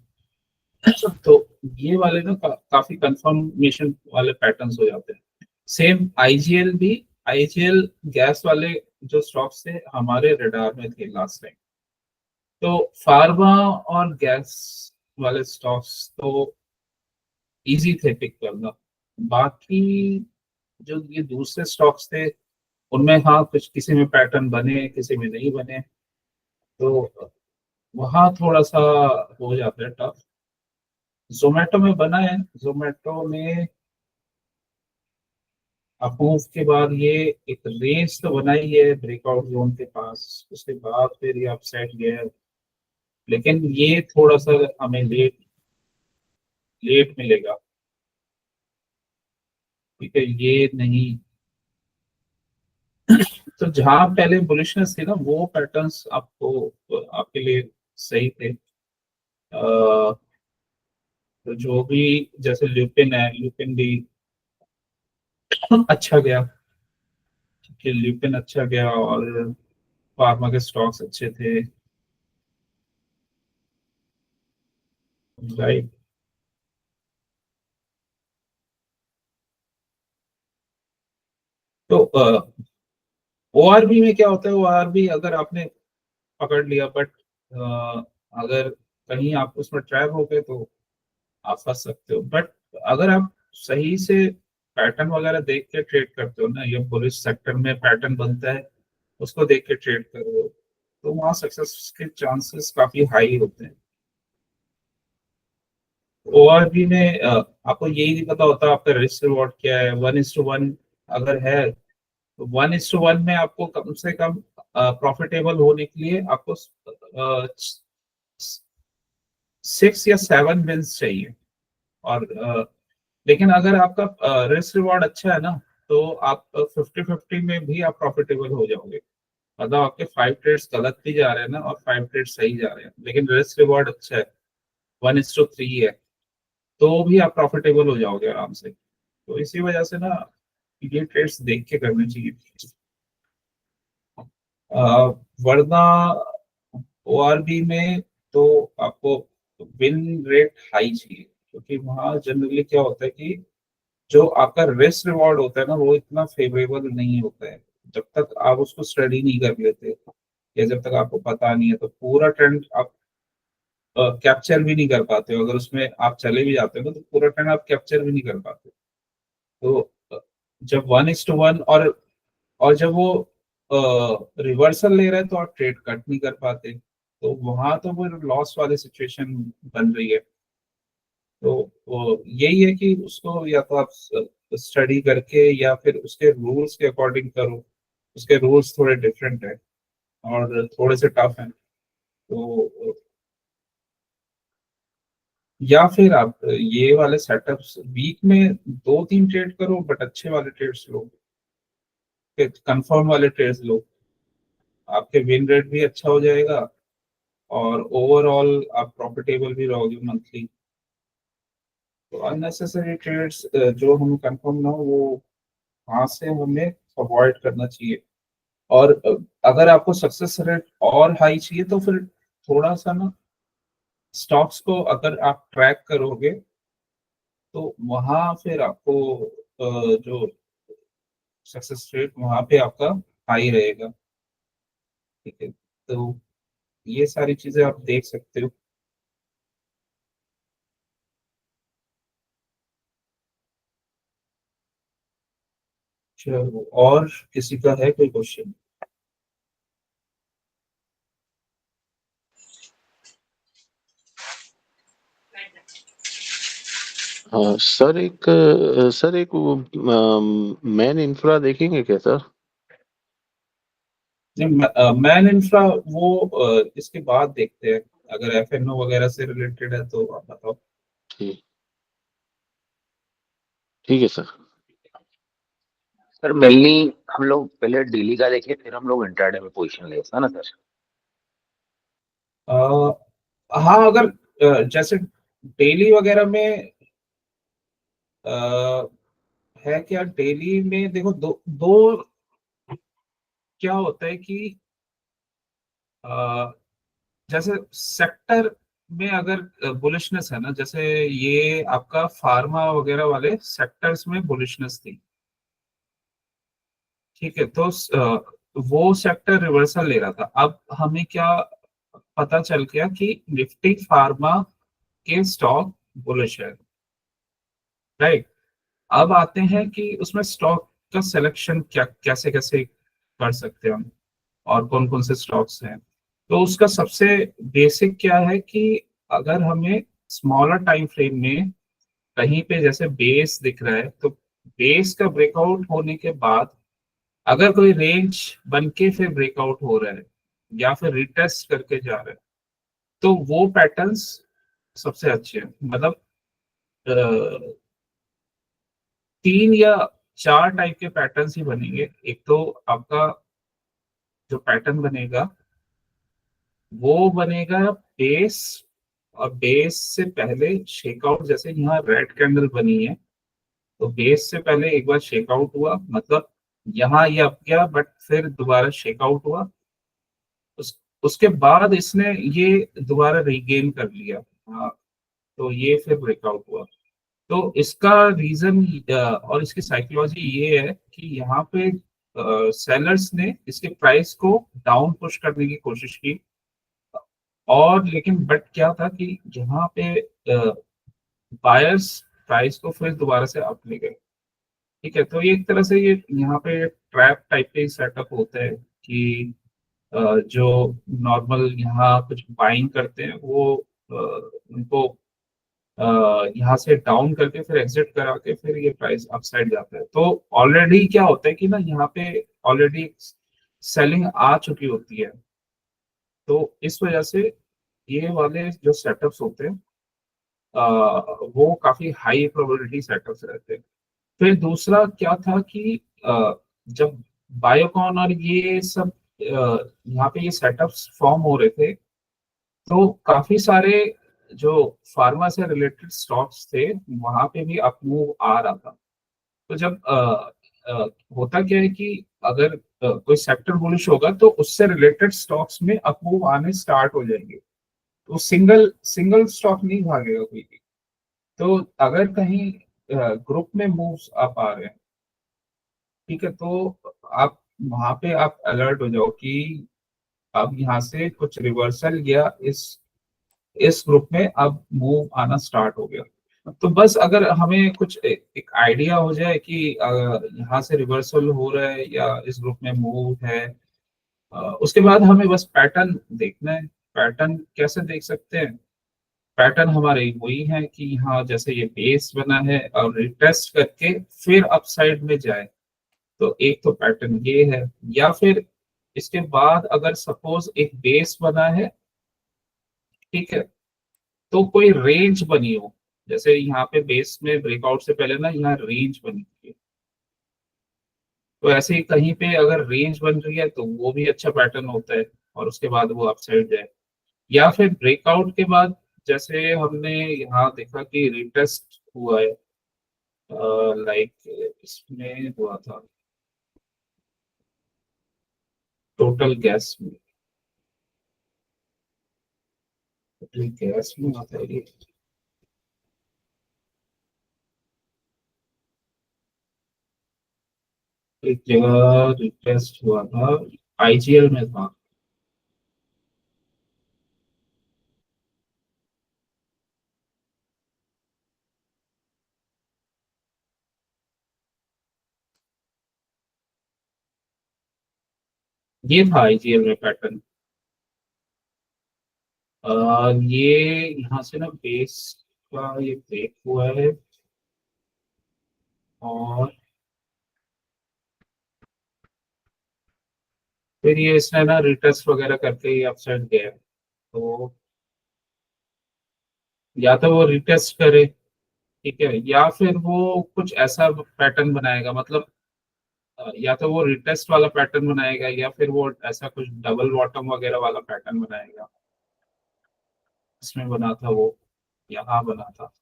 तो ये वाले ना काफी कंफर्मेशन वाले पैटर्न्स हो जाते हैं। सेम आईजीएल भी, आईजीएल गैस वाले जो स्टॉक्स थे हमारे रडार में थे लास्ट टाइम। तो फार्मा और गैस वाले स्टॉक्स तो इजी थे पिक करना। बाकी जो ये दूसरे स्टॉक्स थे, उनमें हाँ कुछ किसी में पैटर्न बने, किसी में नहीं बने, तो वहाँ थोड़ा सा हो जाता है टफ। जोमेटो में बना है, जोमेटो में अपूव के बाद ये एक रेस तो बनाई है ब्रेकआउट जोन के पास, उसके बाद फिर ये अपसाइड गया है। लेकिन ये थोड़ा सा हमें लेट लेट मिलेगा। ठीक है, ये नहीं। तो जहां पहले बुलिशनेस थी ना, वो पैटर्न्स आपको आपके लिए सही थे। तो जो भी, जैसे ल्यूपिन है, ल्यूपिन भी अच्छा गया। ठीक है, ल्यूपिन अच्छा गया और फार्मा के स्टॉक्स अच्छे थे। राइट। तो ओआरबी में क्या होता है, ओआरबी अगर आपने पकड़ लिया, बट अगर कहीं आप उसमें ट्रैप हो गए तो आप फंस सकते हो। बट अगर आप सही से पैटर्न वगैरह देख के ट्रेड करते हो ना, या बुलिश सेक्टर में पैटर्न बनता है उसको देख के ट्रेड कर रहे हो, तो वहाँ सक्सेस के चांसेस काफी हाई होते हैं। ओआरबी में आपको यही नहीं पता होता आपका रिस्क रिवॉर्ड क्या है। 1:1 अगर है, तो 1:1 में आपको कम से कम प्रॉफिटेबल होने के लिए आपको 6 या 7 विंस चाहिए। और लेकिन अगर आपका रिस्क रिवॉर्ड अच्छा है ना, तो आप 50-50 में भी आप प्रॉफिटेबल हो जाओगे। मतलब आपके 5 ट्रेड्स गलत भी जा रहे हैं ना, और 5 ट्रेड्स सही जा रहे हैं, लेकिन रिस्क रिवॉर्ड अच्छा है, 1:3 है, तो भी आप प्रॉफिटेबल हो जाओगे आराम से। तो इसी वजह से ना ये ट्रेड्स देख के करने चाहिए। वरना ओआरबी में तो आपको विन रेट हाई चाहिए, क्योंकि वहाँ जनरली क्या होता है कि जो आपका रिस्क रिवॉर्ड होता है ना, वो इतना फेवरेबल नहीं होता है जब तक आप उसको स्टडी नहीं कर लेते, या जब तक आपको पता नहीं है, तो पूरा ट्रेंड आप कैप्चर भी नहीं कर पाते हो। अगर उसमें आप चले भी जाते हो ना, तो पूरा ट्रेंड आप कैप्चर भी नहीं कर पाते। तो जब 1:1, और जब वो रिवर्सल ले रहा है, तो आप ट्रेड कट नहीं कर पाते, तो वहां तो वो लॉस वाली सिचुएशन बन रही है। तो यही है कि उसको या तो आप स्टडी करके, या फिर उसके रूल्स के अकॉर्डिंग करो। उसके रूल्स थोड़े डिफरेंट है और थोड़े से टफ हैं। तो या फिर आप ये वाले सेटअप्स वीक में 2-3 ट्रेड करो, बट अच्छे वाले ट्रेड्स लो, कंफर्म वाले ट्रेड्स लो, आपके विन रेट भी अच्छा हो जाएगा, और ओवरऑल आप प्रॉफिटेबल भी रहोगे मंथली। तो अननेसेसरी ट्रेड्स जो हमें कंफर्म ना हो, वो वहां से हमें अवॉइड करना चाहिए। और अगर आपको सक्सेस रेट और हाई चाहिए, तो फिर थोड़ा सा ना स्टॉक्स को अगर आप ट्रैक करोगे, तो वहां फिर आपको जो सक्सेस रेट वहां पे आपका हाई रहेगा। ठीक है, तो ये सारी चीजें आप देख सकते हो। चलो, और किसी का है कोई क्वेश्चन? सर एक मैन इंफ्रा देखेंगे क्या सर? मैन इंफ्रा वो इसके बाद देखते हैं। अगर एफएनओ वगैरह से रिलेटेड है तो आप बताओ। ठीक। ठीक है सर। सर मेनली हम लोग पहले डेली का देखें, फिर हम लोग इंट्राडे में पोजीशन ले, ऐसा ना सर? हाँ, अगर जैसे डेली वगैरह में अ, है क्या, डेली में देखो दो दो क्या होता है कि अ, जैसे सेक्टर में अगर बुलिशनेस है ना, जैसे ये आपका फार्मा वगैरह वाले सेक्टर्स में बुलिशनेस थी, ठीक है, तो वो सेक्टर रिवर्सल ले रहा था। अब हमें क्या पता चल गया कि निफ्टी फार्मा के स्टॉक बुलिश है, राइट। अब आते हैं कि उसमें स्टॉक का सिलेक्शन क्या कैसे कैसे कर सकते हैं हम, और कौन कौन से स्टॉक्स हैं। तो उसका सबसे बेसिक क्या है कि अगर हमें स्मॉलर टाइम फ्रेम में कहीं पे जैसे बेस दिख रहा है, तो बेस का ब्रेकआउट होने के बाद अगर कोई रेंज बन के फिर ब्रेकआउट हो रहा है या फिर रिटेस्ट करके जा रहा है, तो वो पैटर्न्स सबसे अच्छे हैं। मतलब अ, 3 या 4 टाइप के पैटर्न्स ही बनेंगे। एक तो आपका जो पैटर्न बनेगा वो बनेगा बेस, और बेस से पहले शेकआउट, जैसे यहाँ रेड कैंडल बनी है, तो बेस से पहले एक बार शेकआउट हुआ, मतलब यहाँ ये अप गया बट फिर दोबारा शेकआउट हुआ, उसके बाद इसने ये दोबारा रिगेन कर लिया। हाँ, तो ये फिर ब्रेकआउट हुआ। तो इसका रीजन और इसकी साइकोलॉजी ये है कि यहाँ पे सेलर्स ने इसके प्राइस को डाउन पुश करने की कोशिश की, और लेकिन बट क्या था कि यहाँ पे बायर्स प्राइस को फिर दोबारा से अप ले गए, ठीक है। तो ये एक तरह से ये यहाँ पे ट्रैप टाइप के सेटअप होता है कि जो नॉर्मल यहाँ कुछ बाइंग करते हैं वो उनको यहाँ से डाउन करके फिर एग्जिट करा के फिर ये प्राइस अपसाइड जाता है। तो ऑलरेडी क्या होता है कि ना, यहाँ पे ऑलरेडी सेलिंग आ चुकी होती है, तो इस वजह से ये वाले जो सेटअप्स होते हैं वो काफी हाई प्रोबेबिलिटी सेटअप्स रहते हैं। फिर दूसरा क्या था कि जब बायोकॉन और ये सब यहाँ पे ये सेटअप्स फॉर्म हो रहे थे, तो काफी सारे जो फार्मा से रिलेटेड स्टॉक्स थे वहां पे भी अप मूव आ रहा था। तो जब होता क्या है कि अगर कोई सेक्टर बुलिश होगा तो उससे रिलेटेड स्टॉक्स में अप मूव आने स्टार्ट हो जाएंगे, तो सिंगल सिंगल स्टॉक नहीं भागेगा कोई भी। तो अगर कहीं ग्रुप में मूव्स आप आ रहे हैं, ठीक है, तो आप वहां पे आप अलर्ट हो जाओ कि अब यहाँ से कुछ रिवर्सल या इस ग्रुप में अब मूव आना स्टार्ट हो गया। तो बस अगर हमें कुछ एक आइडिया हो जाए कि यहाँ से रिवर्सल हो रहा है या इस ग्रुप में मूव है, उसके बाद हमें बस पैटर्न देखना है। पैटर्न कैसे देख सकते हैं? पैटर्न हमारे वही है कि यहाँ जैसे ये बेस बना है और रिटेस्ट करके फिर अपसाइड में जाए, तो एक तो पैटर्न ये है। या फिर इसके बाद अगर सपोज एक बेस बना है, ठीक है, तो कोई रेंज बनी हो, जैसे यहाँ पे बेस में ब्रेकआउट से पहले ना यहाँ रेंज बनी थी, तो ऐसे ही कहीं पे अगर रेंज बन रही है तो वो भी अच्छा पैटर्न होता है, और उसके बाद वो अपसाइड जाए। या फिर ब्रेकआउट के बाद जैसे हमने यहाँ देखा कि रिटेस्ट हुआ है, लाइक इसमें हुआ था टोटल गैस में, गैस में आता है ये, एक जगह रिटेस्ट हुआ था, आईजीएल में था। ये था आईजीएल में पैटर्न। ये यहाँ से ना बेस का ये ब्रेक हुआ है, और फिर ये इसने ना रिटेस्ट वगैरह करके ये अपसाइड गया है। तो या तो वो रिटेस्ट करे ठीक है, या फिर वो कुछ ऐसा पैटर्न बनाएगा, मतलब या तो वो रिटेस्ट वाला पैटर्न बनाएगा या फिर वो ऐसा कुछ डबल बॉटम वगैरह वाला पैटर्न बनाएगा। इसमें बना था वो, यहाँ बना था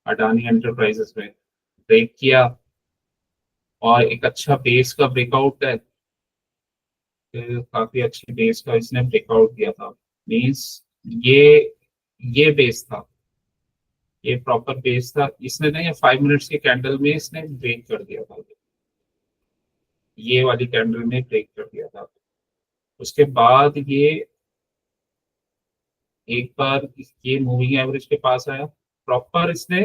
अडानी एंटरप्राइजेस में, ब्रेक किया और एक अच्छा बेस का ब्रेकआउट है, फिर काफी अच्छी बेस का इसने ब्रेकआउट दिया था। मीन्स ये ये बेस था, ये प्रॉपर बेस था, इसने नहीं 5 मिनट्स के कैंडल में इसने ब्रेक कर दिया था, ये वाली कैंडल में ब्रेक कर दिया था। उसके बाद ये एक बार ये मूविंग एवरेज के पास आया, प्रॉपर इसने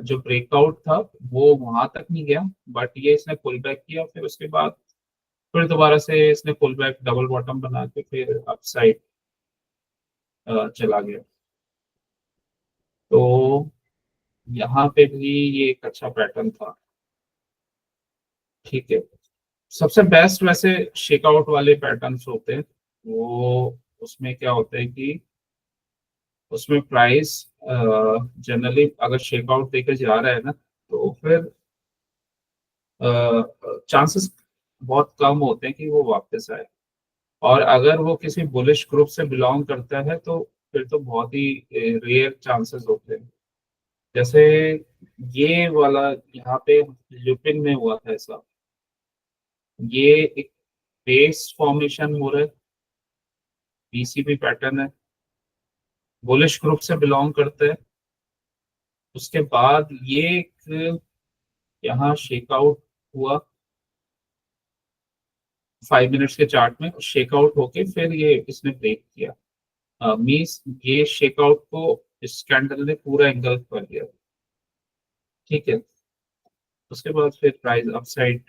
जो ब्रेकआउट था वो वहां तक नहीं गया, बट ये इसने पुल बैक किया, फिर उसके बाद फिर दोबारा से इसने पुल बैक डबल बॉटम बना के फिर अपसाइड चला गया। तो यहाँ पे भी ये एक अच्छा पैटर्न था। ठीक है, सबसे बेस्ट वैसे शेकआउट वाले पैटर्न्स होते हैं, वो उसमें क्या होता है कि उसमें प्राइस जनरली अगर शेकआउट देकर जा रहा है ना, तो फिर चांसेस बहुत कम होते हैं कि वो वापस आए, और अगर वो किसी बुलिश ग्रुप से बिलोंग करता है तो फिर तो बहुत ही रेयर चांसेस होते हैं। जैसे ये वाला यहाँ पे लुपिन में हुआ था ऐसा, ये एक बेस फॉर्मेशन हो रहा है, बीसीपी पैटर्न है, बुलिश ग्रुप से बिलोंग करता है, उसके बाद ये एक यहाँ शेकआउट हुआ 5 मिनट्स के चार्ट में, शेकआउट होके फिर ये इसने ब्रेक किया। मीन्स ये शेकआउट को इस कैंडल ने पूरा एंगल कर दिया। ठीक है, उसके बाद फिर प्राइस अपसाइड।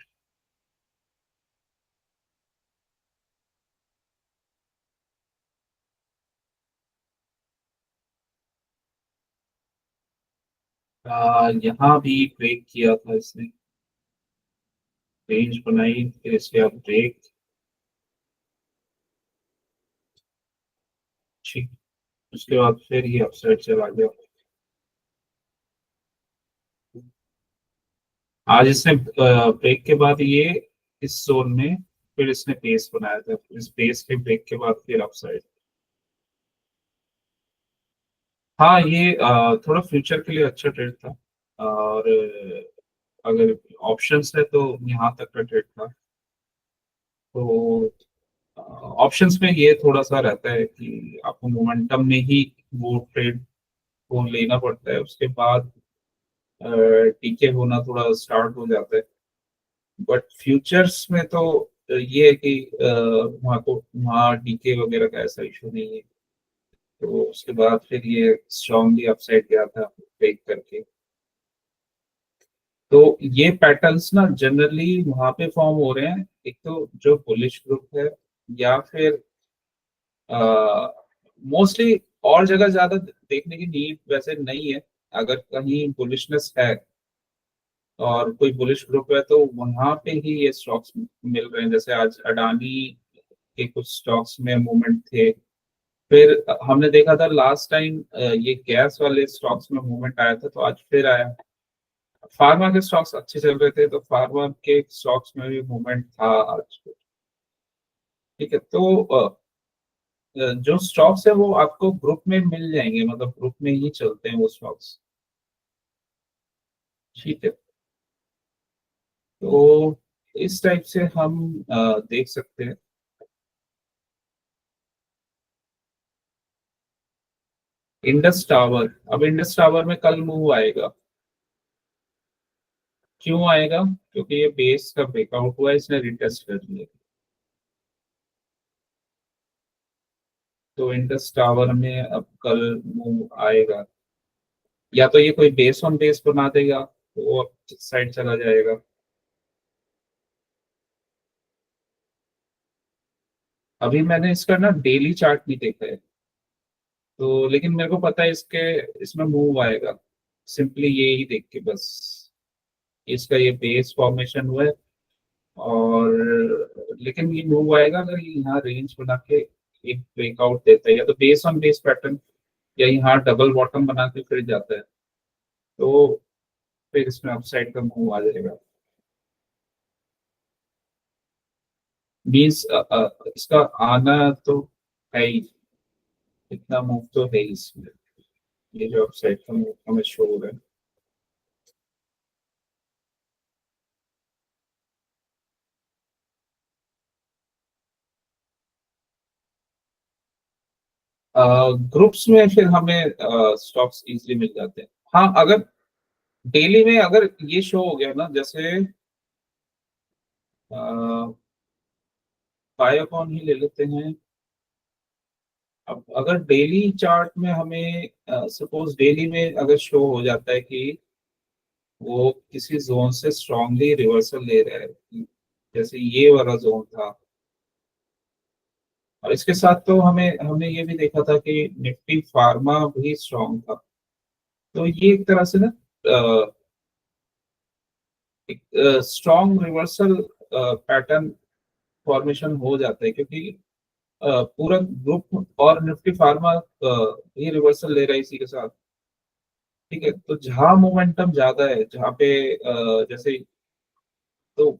यहाँ भी ब्रेक किया था इसने, रेंज बनाई, फिर इसके बाद ब्रेक। ठीक, उसके बाद फिर ये अपसाइड चला गया। आज इसने ब्रेक के बाद ये इस जोन में फिर इसने बेस बनाया था, इस बेस के ब्रेक के बाद फिर अपसाइड। हाँ, ये थोड़ा फ्यूचर के लिए अच्छा ट्रेड था, और अगर ऑप्शंस है तो यहाँ तक का ट्रेड था। तो ऑप्शंस में ये थोड़ा सा रहता है कि आपको मोमेंटम में ही वो ट्रेड को लेना पड़ता है, उसके बाद टीके होना थोड़ा स्टार्ट हो जाता है। बट फ्यूचर्स में तो ये है कि वहाँ डीके वगैरह का ऐसा इशू नहीं है। तो उसके बाद फिर ये स्ट्रांगली अपसाइड गया था ब्रेक करके। तो ये पैटर्न्स ना जनरली वहां पे फॉर्म हो रहे हैं, एक तो जो बुलिश ग्रुप है, या फिर मोस्टली और जगह ज्यादा देखने की नीड वैसे नहीं है। अगर कहीं बुलिशनेस है और कोई बुलिश ग्रुप है तो वहां पे ही ये स्टॉक्स मिल रहे हैं। जैसे आज अडानी के कुछ स्टॉक्स में मूवमेंट थे, फिर हमने देखा था लास्ट टाइम ये गैस वाले स्टॉक्स में मूवमेंट आया था, तो आज फिर आया। फार्मा के स्टॉक्स अच्छे चल रहे थे, तो फार्मा के स्टॉक्स में भी मूवमेंट था आज। ठीक है, तो जो स्टॉक्स है वो आपको ग्रुप में मिल जाएंगे, मतलब ग्रुप में ही चलते हैं वो स्टॉक्स। ठीक है, तो इस टाइप से हम देख सकते हैं। इंडस टावर, अब इंडस टावर में कल मूव आएगा। क्यों आएगा? क्योंकि ये बेस का ब्रेकआउट हुआ है, इसने रिटेस्ट कर लिया। तो इंडस टावर में अब कल मूव आएगा, या तो ये कोई बेस ऑन बेस बना देगा तो वो साइड चला जाएगा, अभी मैंने इसका ना डेली चार्ट नहीं देखा है, तो लेकिन मेरे को पता है इसके इसमें मूव आएगा। सिंपली ये ही देख के बस, इसका ये बेस फॉर्मेशन हुआ है, और लेकिन ये मूव आएगा अगर ये यहाँ रेंज बना के एक ब्रेकआउट देता है, या तो बेस ऑन बेस पैटर्न, या यहाँ डबल बॉटम बना के फिर जाता है। तो फिर इसमें अपसाइड का मूव आ जाएगा। मीन्स इसका आना तो है ही, इतना मूव तो है ही इसमें। ये जो अपसाइड का मूव हमें शो हो रहा है, ग्रुप्स में फिर हमें स्टॉक्स इजीली मिल जाते हैं। हाँ, अगर डेली में अगर ये शो हो गया ना, जैसे बायोकॉन ही ले लेते हैं। अब अगर डेली चार्ट में हमें सपोज डेली में अगर शो हो जाता है कि वो किसी जोन से स्ट्रांगली रिवर्सल ले रहा है, जैसे ये वाला जोन था, और इसके साथ तो हमें हमने ये भी देखा था कि निफ्टी फार्मा भी स्ट्रांग था। तो ये एक तरह से ना एक स्ट्रांग रिवर्सल पैटर्न फॉर्मेशन हो जाता है, क्योंकि पूरा ग्रुप और निफ्टी फार्मा ये रिवर्सल ले रहा है इसी के साथ। ठीक है, तो जहां मोमेंटम ज्यादा है, जहां पे जैसे, तो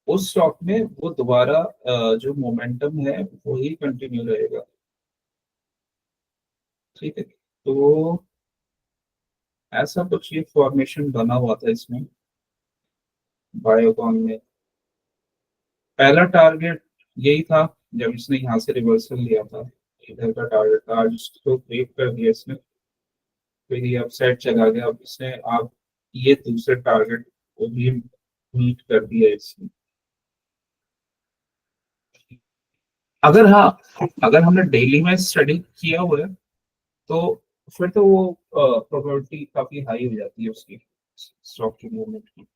उस स्टॉक में वो दोबारा जो मोमेंटम है वही कंटिन्यू रहेगा। ठीक है, तो ऐसा कुछ ये फॉर्मेशन बना हुआ था इसमें बायोकॉन में। पहला टारगेट यही था जब इसने यहाँ से रिवर्सल लिया था, इधर का टारगेट था, आज इसको ब्रेक कर दिया इसने, फिर ये अपसाइड चला गया। अब इसने आप ये दूसरे टारगेट को भी मीट कर दिया इसने। अगर हाँ, अगर हमने डेली में स्टडी किया हुआ है तो फिर तो वो प्रोबेबिलिटी काफी हाई हो जाती है उसकी, स्टॉक की मूवमेंट की।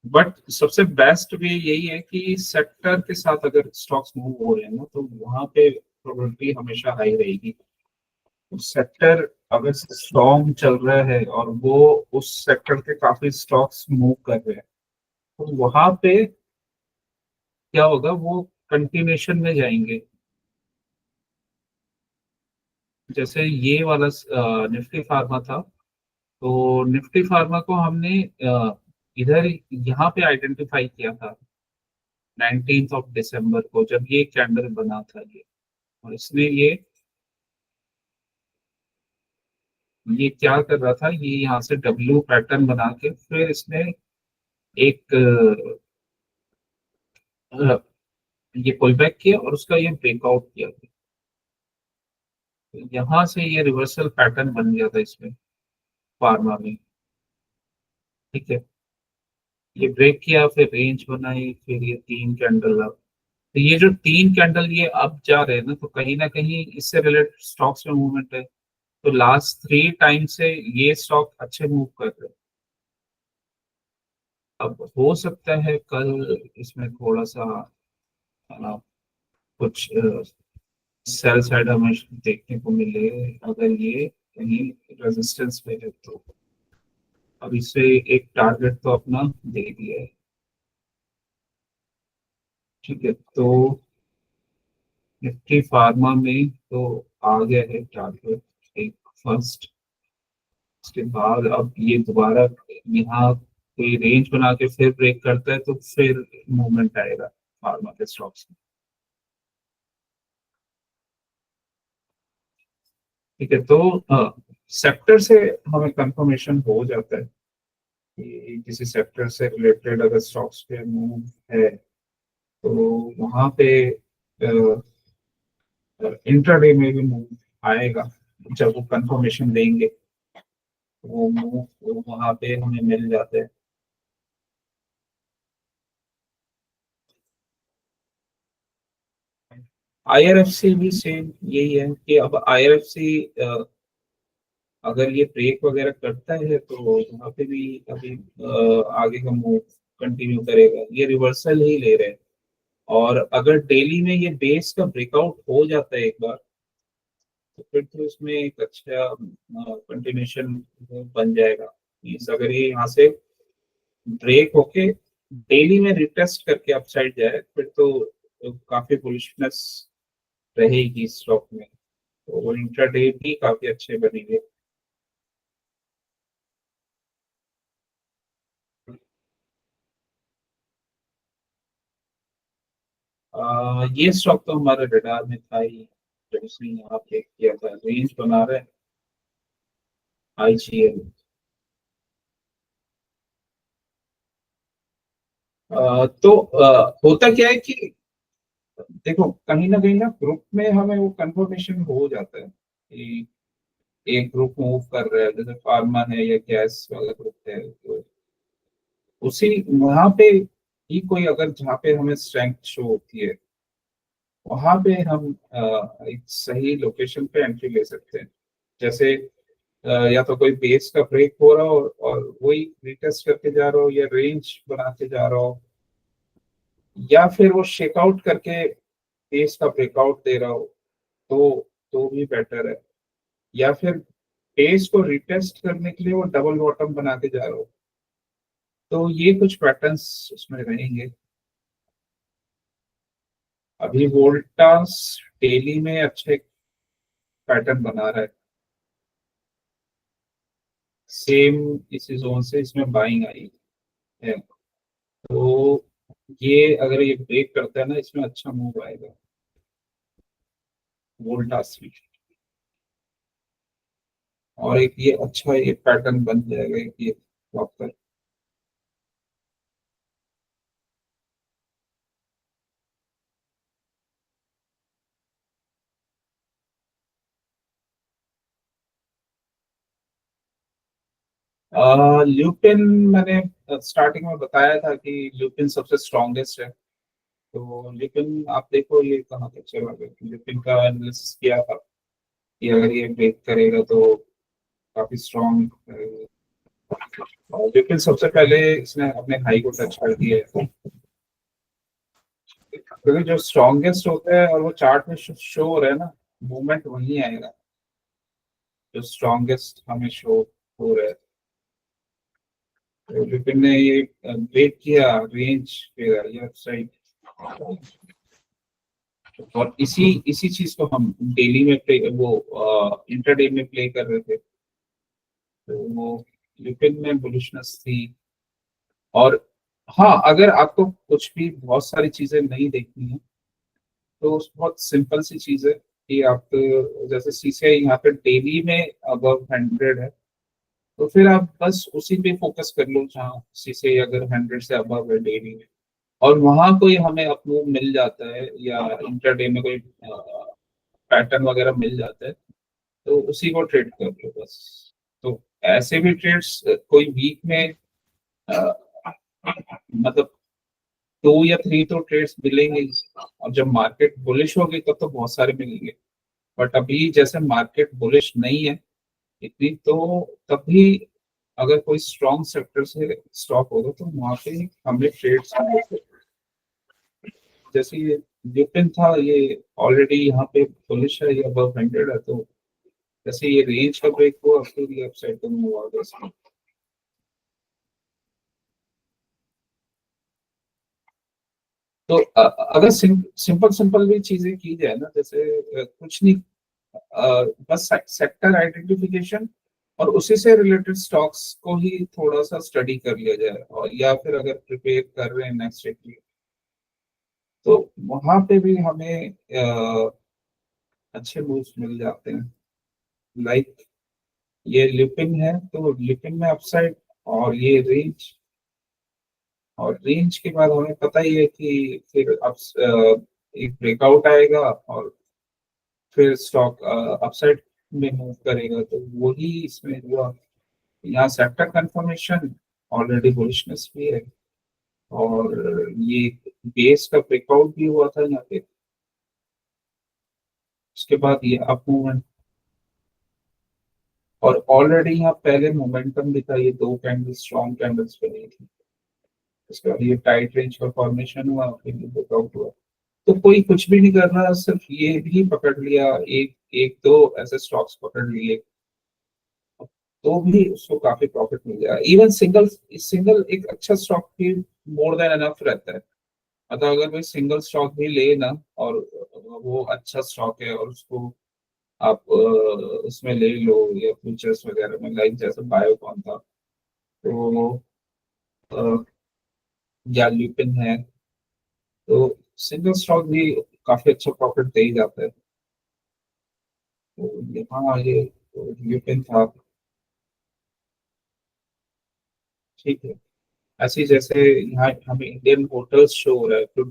बट सबसे बेस्ट वे यही है कि सेक्टर के साथ अगर स्टॉक्स मूव हो रहे हैं ना, तो वहां पे प्रोबेबिलिटी हमेशा हाई रहेगी। सेक्टर अगर स्ट्रॉन्ग चल रहा है और वो उस सेक्टर के काफी स्टॉक्स मूव कर रहे हैं, तो वहां पे क्या होगा, वो कंटिन्यूशन में जाएंगे। जैसे ये वाला निफ्टी फार्मा था, तो निफ्टी फार्मा को हमने इधर यहाँ पे आइडेंटिफाई किया था 19 दिसंबर को, जब ये कैंडल बना था ये, और इसने ये क्या कर रहा था, ये यहाँ से डब्ल्यू पैटर्न बना के फिर इसने एक ये पुल बैक किया और उसका ये ब्रेकआउट किया। तो यहाँ से ये रिवर्सल पैटर्न बन गया था इसमें, फार्मा में। ठीक है, ये ब्रेक किया, फिर रेंज बनाई, फिर ये 3 कैंडल। अब तो ये जो 3 कैंडल ये अब जा रहे हैं ना, तो कहीं ना कहीं इससे रिलेटेड स्टॉक्स में मूवमेंट है। तो लास्ट 3 टाइम से ये स्टॉक अच्छे मूव कर रहे हैं। अब हो सकता है कल इसमें थोड़ा सा कुछ सेल साइड हमें देखने को मिले, अगर ये कहीं रेजिस्टेंस पे है तो। अब इसे एक टारगेट तो अपना दे दिया है। ठीक है, तो निफ्टी फार्मा में तो आ गया है टारगेट एक फर्स्ट। उसके बाद अब ये दोबारा यहाँ कोई रेंज बना के फिर ब्रेक करता है तो फिर मूवमेंट आएगा फार्मा के स्टॉक्स में। ठीक है, तो सेक्टर से हमें कंफर्मेशन हो जाता है कि किसी सेक्टर से रिलेटेड अगर स्टॉक्स पे मूव है, तो वहां पे इंट्राडे में भी मूव आएगा। जब वो कंफर्मेशन देंगे वो मूव वहां पे हमें मिल जाते हैं। आईआरएफसी भी सेम यही है कि अब आईआरएफसी अगर ये ब्रेक वगैरह करता है तो यहाँ पे भी अभी आगे का मूव कंटिन्यू करेगा। ये रिवर्सल ही ले रहे हैं, और अगर डेली में ये बेस का ब्रेकआउट हो जाता है एक बार, तो फिर तो इसमें एक अच्छा कंटिन्यूशन बन जाएगा। मीन्स अगर ये यहाँ से ब्रेक होके डेली में रिटेस्ट करके अपसाइड जाए, फिर तो काफी बुलिशनेस रहेगी स्टॉक में, तो वो इंट्राडे भी काफी अच्छे बनेंगे। ये स्टॉक तो हमारे रडार में था ही, जब उसने यहाँ पे किया था, रेंज बना रहे IGL। तो होता क्या है कि देखो कहीं ना ग्रुप में हमें वो कंफर्मेशन हो जाता है कि एक ग्रुप मूव कर रहा है, जैसे फार्मा है या गैस वाला ग्रुप है, तो उसी वहां पे ही कोई अगर जहाँ पे हमें स्ट्रेंथ शो होती है वहां पे हम एक सही लोकेशन पे एंट्री ले सकते हैं। जैसे या तो कोई बेस का ब्रेक हो रहा हो और वही रिटेस्ट करके जा रहा हो, या रेंज बना के जा रहा हो, या फिर वो शेकआउट करके बेस का ब्रेकआउट दे रहा हो, तो भी बेटर है। या फिर बेस को रिटेस्ट करने के लिए वो डबल बॉटम बना के जा रहा हो, तो ये कुछ पैटर्न्स उसमें रहेंगे। अभी वोल्टास डेली में अच्छे पैटर्न बना रहा है, सेम इसी जोन से इसमें बाइंग आई है, तो ये अगर ये ब्रेक करता है ना, इसमें अच्छा मूव आएगा वोल्टास में। और एक ये अच्छा ये पैटर्न बन जाएगा एक ये प्रॉपर। ल्यूपिन मैंने स्टार्टिंग में बताया था कि ल्यूपिन सबसे स्ट्रॉन्गेस्ट है, तो ल्यूपिन आप देखो ये कहाँ तक चला गया। ल्यूपिन का एनालिसिस किया था कि अगर ये ब्रेक करेगा तो काफी स्ट्रॉन्ग। ल्यूपिन सबसे पहले इसने अपने हाई को टच कर दिया है, क्योंकि जो स्ट्रॉन्गेस्ट होता है और वो चार्ट में शो हो रहा है ना, मूवमेंट वही आएगा जो स्ट्रॉन्गेस्ट हमें शो हो रहा है। तो ल्यूपिन ने ये ब्रेक किया रेंज पे या साइड, और इसी इसी चीज को हम डेली में प्ले वो इंटरडे में प्ले कर रहे थे, तो वो ल्यूपिन में बुलिशनेस थी। और हाँ, अगर आपको कुछ भी बहुत सारी चीजें नहीं देखनी है तो बहुत सिंपल सी चीज है कि आप जैसे सीसीआई यहाँ पे डेली में अबव 100 है, तो फिर आप बस उसी पे फोकस कर लो जहाँ सीसीआई अगर 100 से अबव है डेली में, और वहां कोई हमें अपमूव मिल जाता है या इंटरडे में कोई पैटर्न वगैरह मिल जाता है, तो उसी को ट्रेड कर लो बस। तो ऐसे भी ट्रेड्स कोई वीक में मतलब 2 या 3 तो ट्रेड्स मिलेंगे ही। और जब मार्केट बुलिश होगी तब तो बहुत सारे मिलेंगे, बट अभी जैसे मार्केट बुलिश नहीं है इतनी, तो तभी अगर कोई स्ट्रॉन्ग सेक्टर से स्टॉक होगा तो वहां पे हमें ट्रेड्स मिलेंगे। जैसे ये ल्यूपिन था, ये ऑलरेडी यहाँ पे बुलिश है, ये अबव 100 है, तो जैसे ये रेंज का ब्रेक हुआ फिर ये अपसाइड का मूव आ गया इसमें। तो अगर सिंपल सिंपल भी चीजें की जाए ना, जैसे कुछ नहीं, बस सेक्टर आइडेंटिफिकेशन और उसी से रिलेटेड स्टॉक्स को ही थोड़ा सा स्टडी कर लिया जाए, और या फिर अगर प्रिपेयर कर रहे हैं नेक्स्ट वीक के लिए, तो वहां पे भी हमें अच्छे मूव्स मिल जाते हैं। लाइक ये लिपिन है, तो लिपिन में अपसाइड, और ये रेंज, और रेंज के बाद हमें पता ही है कि फिर अब एक ब्रेकआउट आएगा और फिर स्टॉक अपसाइड में मूव करेगा, तो वही इसमें हुआ। यहाँ सेक्टर कंफर्मेशन, ऑलरेडी बुलिशनेस भी है, और ये बेस का ब्रेकआउट भी हुआ था यहाँ पे, उसके बाद ये अप मूवमेंट, और ऑलरेडी यहाँ पहले मोमेंटम भी था, ये 2 कैंडल स्ट्रॉन्ग कैंडल्स बनी थी, उसके बाद ये टाइट रेंज का फॉर्मेशन हुआ, फिर ये ब्रेकआउट हुआ। तो कोई कुछ भी नहीं करना, सिर्फ ये भी पकड़ लिया, एक एक दो ऐसे स्टॉक्स पकड़ लिए, तो भी उसको काफी प्रॉफिट मिल जाएगा। इवन सिंगल सिंगल एक अच्छा स्टॉक भी मोर देन एनफ रहता है। मतलब अगर कोई सिंगल स्टॉक भी ले ना, और वो अच्छा स्टॉक है और उसको आप उसमें ले लो, या फ्यूचर्स वगैरह में, लाइक जैसे बायोकॉन था, तो या ल्यूपिन है, तो सिंगल स्टॉक भी काफी अच्छा प्रॉफिट दे ही जाता है। तो यहाँ ये यूपिन था, ठीक है। ऐसे जैसे यहाँ हमें इंडियन होटल्स शो हो रहा है, तो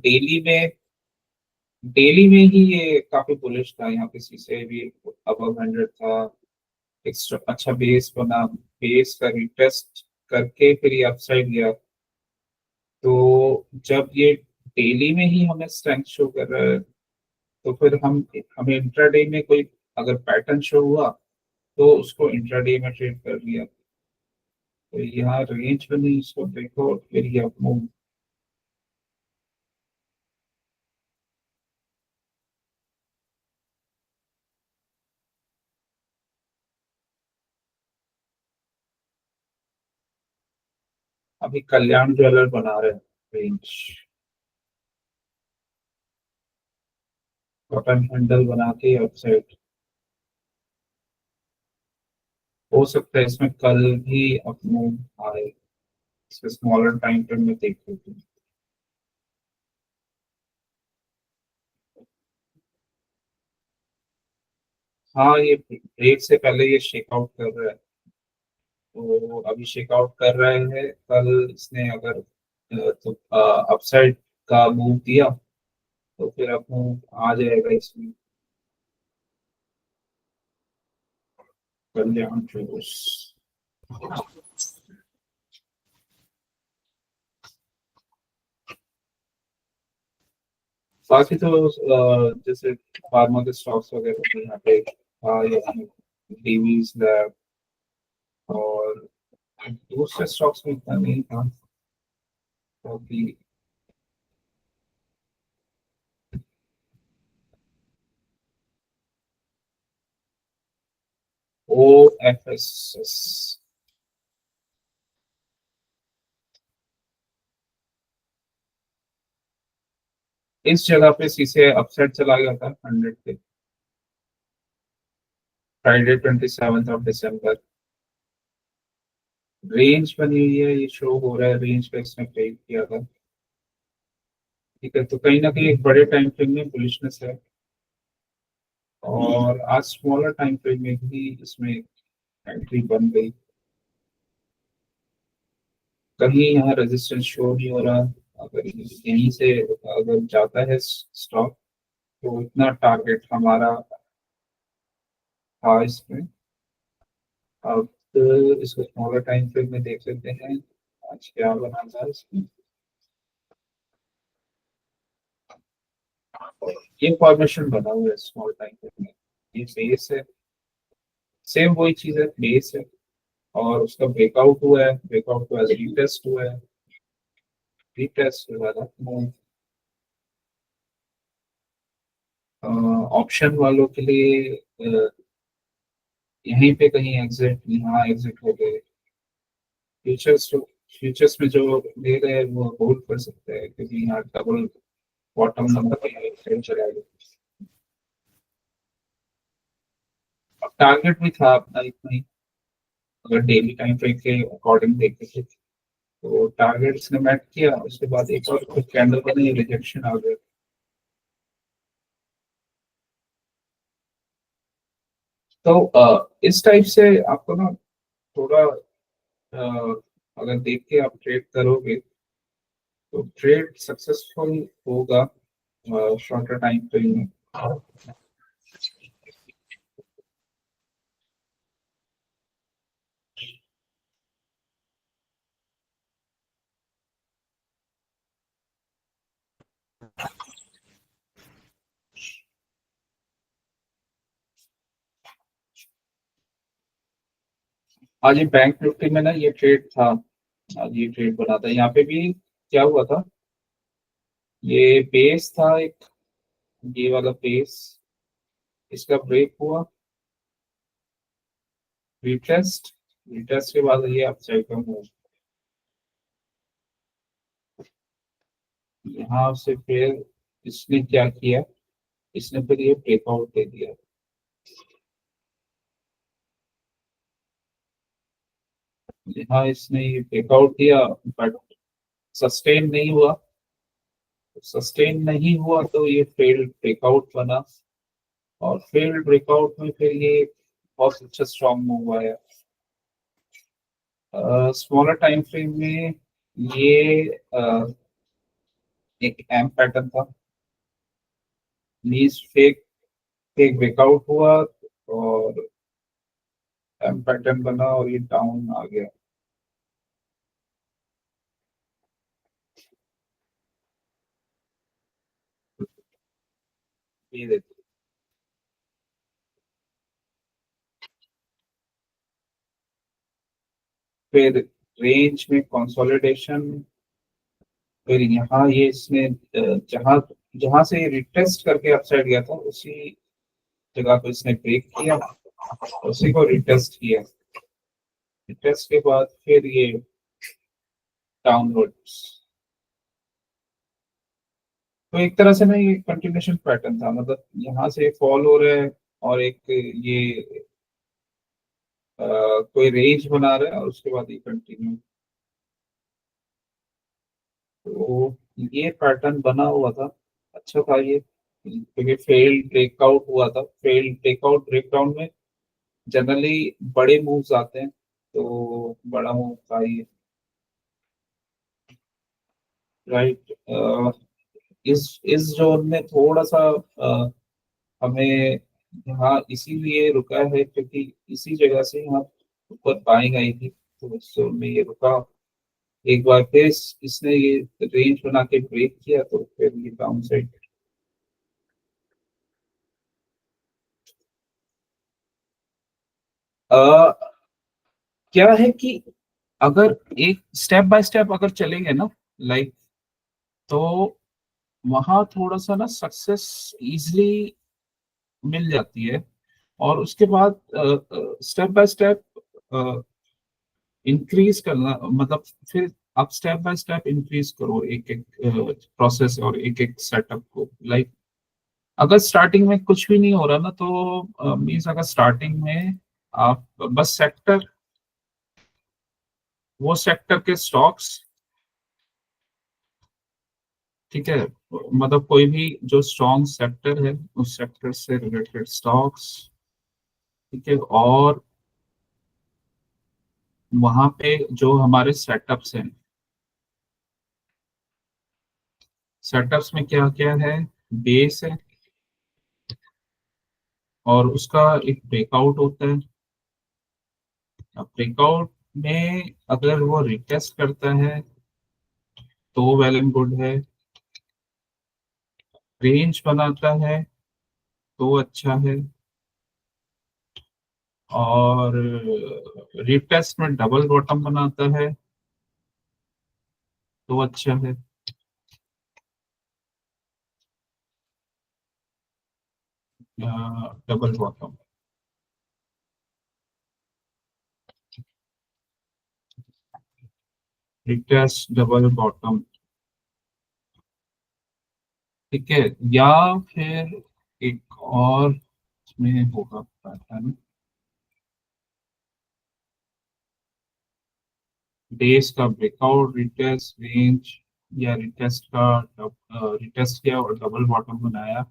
डेली में ही ये काफी बुलिश था। यहाँ पे सीसे भी अबव 100 था, एक्स्ट्रा अच्छा बेस बना, बेस का रिटेस्ट करके फिर ये अपसाइड गया। तो जब ये डेली में ही हमें स्ट्रेंथ शो कर रहा है, तो फिर हमें इंट्राडे में कोई अगर पैटर्न शो हुआ तो उसको इंट्राडे में ट्रेड कर लिया। तो यहाँ रेंज बनी, इसको देखो, फिर ये मूव। अभी कल्याण ज्वेलर बना रहे हैं रेंज, बटन हैंडल बना के अपसाइड। हो सकता है इसमें कल भी अप मूव आए, इसके स्मॉलर टाइम फ्रेम में देख लेते हैं। हाँ, ये ब्रेक से पहले ये शेकआउट कर रहा है, तो अभी शेकआउट कर रहे हैं। कल इसने अगर तो अपसाइड का मूव दिया तो फिर अब मूव आ जाएगा इसमें। कल्याण ज्वेलर्स बाकी तो जैसे फार्मा के स्टॉक्स वगैरह भी यहाँ पे डीवीज लैब और दूसरे स्टॉक्स में इतना नहीं था। बाकी ओ एफ एस, इस जगह पे सीसे अपसाइड चला गया था 100 पे, फ्राइडे 27 दिसंबर। रेंज बनी हुई है, ये शो हो रहा है रेंज पे इसने ब्रेक किया था, ठीक है। तो कहीं ना कहीं एक बड़े टाइम फ्रेम में बुलिशनेस है, और आज स्मॉलर टाइम फ्रेम में भी इसमें एंट्री बन गई। कहीं यहाँ रेजिस्टेंस शो नहीं हो रहा। अगर यहीं से अगर जाता है स्टॉक, तो इतना टारगेट हमारा था इसमें। अब इसको स्मॉलर टाइम फ्रेम में देख लेते हैं, आज क्या बना था इसमें। ये फॉर्मेशन बना हुआ है स्मॉल टाइम फ्रेम में, ये बेस है, सेम वही चीज है, बेस है, और उसका ब्रेकआउट हुआ है, ब्रेकआउट हुआ है, रीटेस्ट हुआ है, रीटेस्ट हुआ था। ऑप्शन वालों के लिए यहीं पे कहीं एग्जिट, यहाँ एग्जिट हो गए। फ्यूचर्स तो फ्यूचर्स में जो ले रहे हैं वो होल्ड कर सकते हैं, क्योंकि यहाँ डबल बॉटम नंबर पे ट्रेड चला गया। अब टारगेट भी था अपना इतना ही, अगर डेली टाइम फ्रेम के अकॉर्डिंग देखते थे, तो टारगेट्स ने मैच किया, उसके बाद एक और कैंडल बने, रिजेक्शन आ गया। तो इस टाइप से आपको ना थोड़ा अगर देख के आप ट्रेड करोगे तो ट्रेड सक्सेसफुल होगा शॉर्टर टाइम फ्रेम में। आज ये बैंक निफ्टी में ना ये ट्रेड था, आज ये ट्रेड बना था। यहाँ पे भी क्या हुआ था, ये बेस था एक, ये वाला बेस, इसका ब्रेक हुआ, रिटेस्ट, रिटेस्ट के बाद ये अपसाइड का मूव, यहाँ से फिर इसने क्या किया, इसने फिर ये ब्रेकआउट दे दिया। यहाँ इसने ये ब्रेकआउट दिया बट सस्टेन नहीं हुआ, सस्टेन नहीं हुआ तो ये फेल्ड ब्रेकआउट बना, और फेल्ड ब्रेकआउट में फिर ये बहुत अच्छा स्ट्रॉन्ग मूव आया। स्मॉलर टाइम फ्रेम में ये एक एम पैटर्न था, नीज फेक फेक ब्रेकआउट हुआ और एम पैटर्न बना और ये डाउन आ गया। ये देखिए, फिर रेंज में कंसोलिडेशन, फिर यहाँ ये इसने जहां जहां से रिटेस्ट करके अपसाइड गया था उसी जगह को इसने ब्रेक किया, उसी को रिटेस्ट किया, रिटेस्ट के बाद फिर ये डाउनवर्ड्स। तो एक तरह से ना ये कंटिन्यूशन पैटर्न था, मतलब यहाँ से फॉल हो रहा है और एक ये कोई रेंज बना रहा है और उसके बाद ये कंटिन्यू। तो ये पैटर्न बना हुआ था, अच्छा था ये, क्योंकि फेल्ड ब्रेकआउट हुआ था। फेल्ड ब्रेकआउट ब्रेकडाउन में जनरली बड़े मूव्स आते हैं, तो बड़ा मूव था ये, राइट। इस जोन में थोड़ा सा हमें यहाँ इसीलिए रुका है क्योंकि इसी जगह से यहाँ ऊपर बाइंग आई थी, तो इस जोन में ये रुका। एक बार फिर इसने ये रेंज बना के ब्रेक किया तो फिर ये डाउन साइड। क्या है कि अगर एक स्टेप बाय स्टेप अगर चलेंगे ना, लाइक, तो वहां थोड़ा सा ना सक्सेस इजिली मिल जाती है, और उसके बाद स्टेप बाय स्टेप इंक्रीज करना, मतलब फिर आप स्टेप बाय स्टेप इंक्रीज करो एक एक प्रोसेस और एक एक सेटअप को। लाइक अगर स्टार्टिंग में कुछ भी नहीं हो रहा ना, तो मीन्स अगर स्टार्टिंग में आप बस सेक्टर, वो सेक्टर के स्टॉक्स, ठीक है, मतलब कोई भी जो स्ट्रॉन्ग सेक्टर है उस सेक्टर से रिलेटेड स्टॉक्स, ठीक है, और वहां पे जो हमारे सेटअप्स हैं, सेटअप्स में क्या क्या है, बेस है और उसका एक ब्रेकआउट होता है। अब ब्रेकआउट में अगर वो रिटेस्ट करता है तो वेल एंड गुड है, रेंज बनाता है तो अच्छा है, और रिटेस्ट में डबल बॉटम बनाता है तो अच्छा है। Double bottom, retest double bottom, ठीक है, या फिर एक और इसमें होगा पैटर्न, बेस का ब्रेकआउट, रिटेस्ट, रेंज, या रिटेस्ट का रिटेस्ट किया और डबल बॉटम बनाया,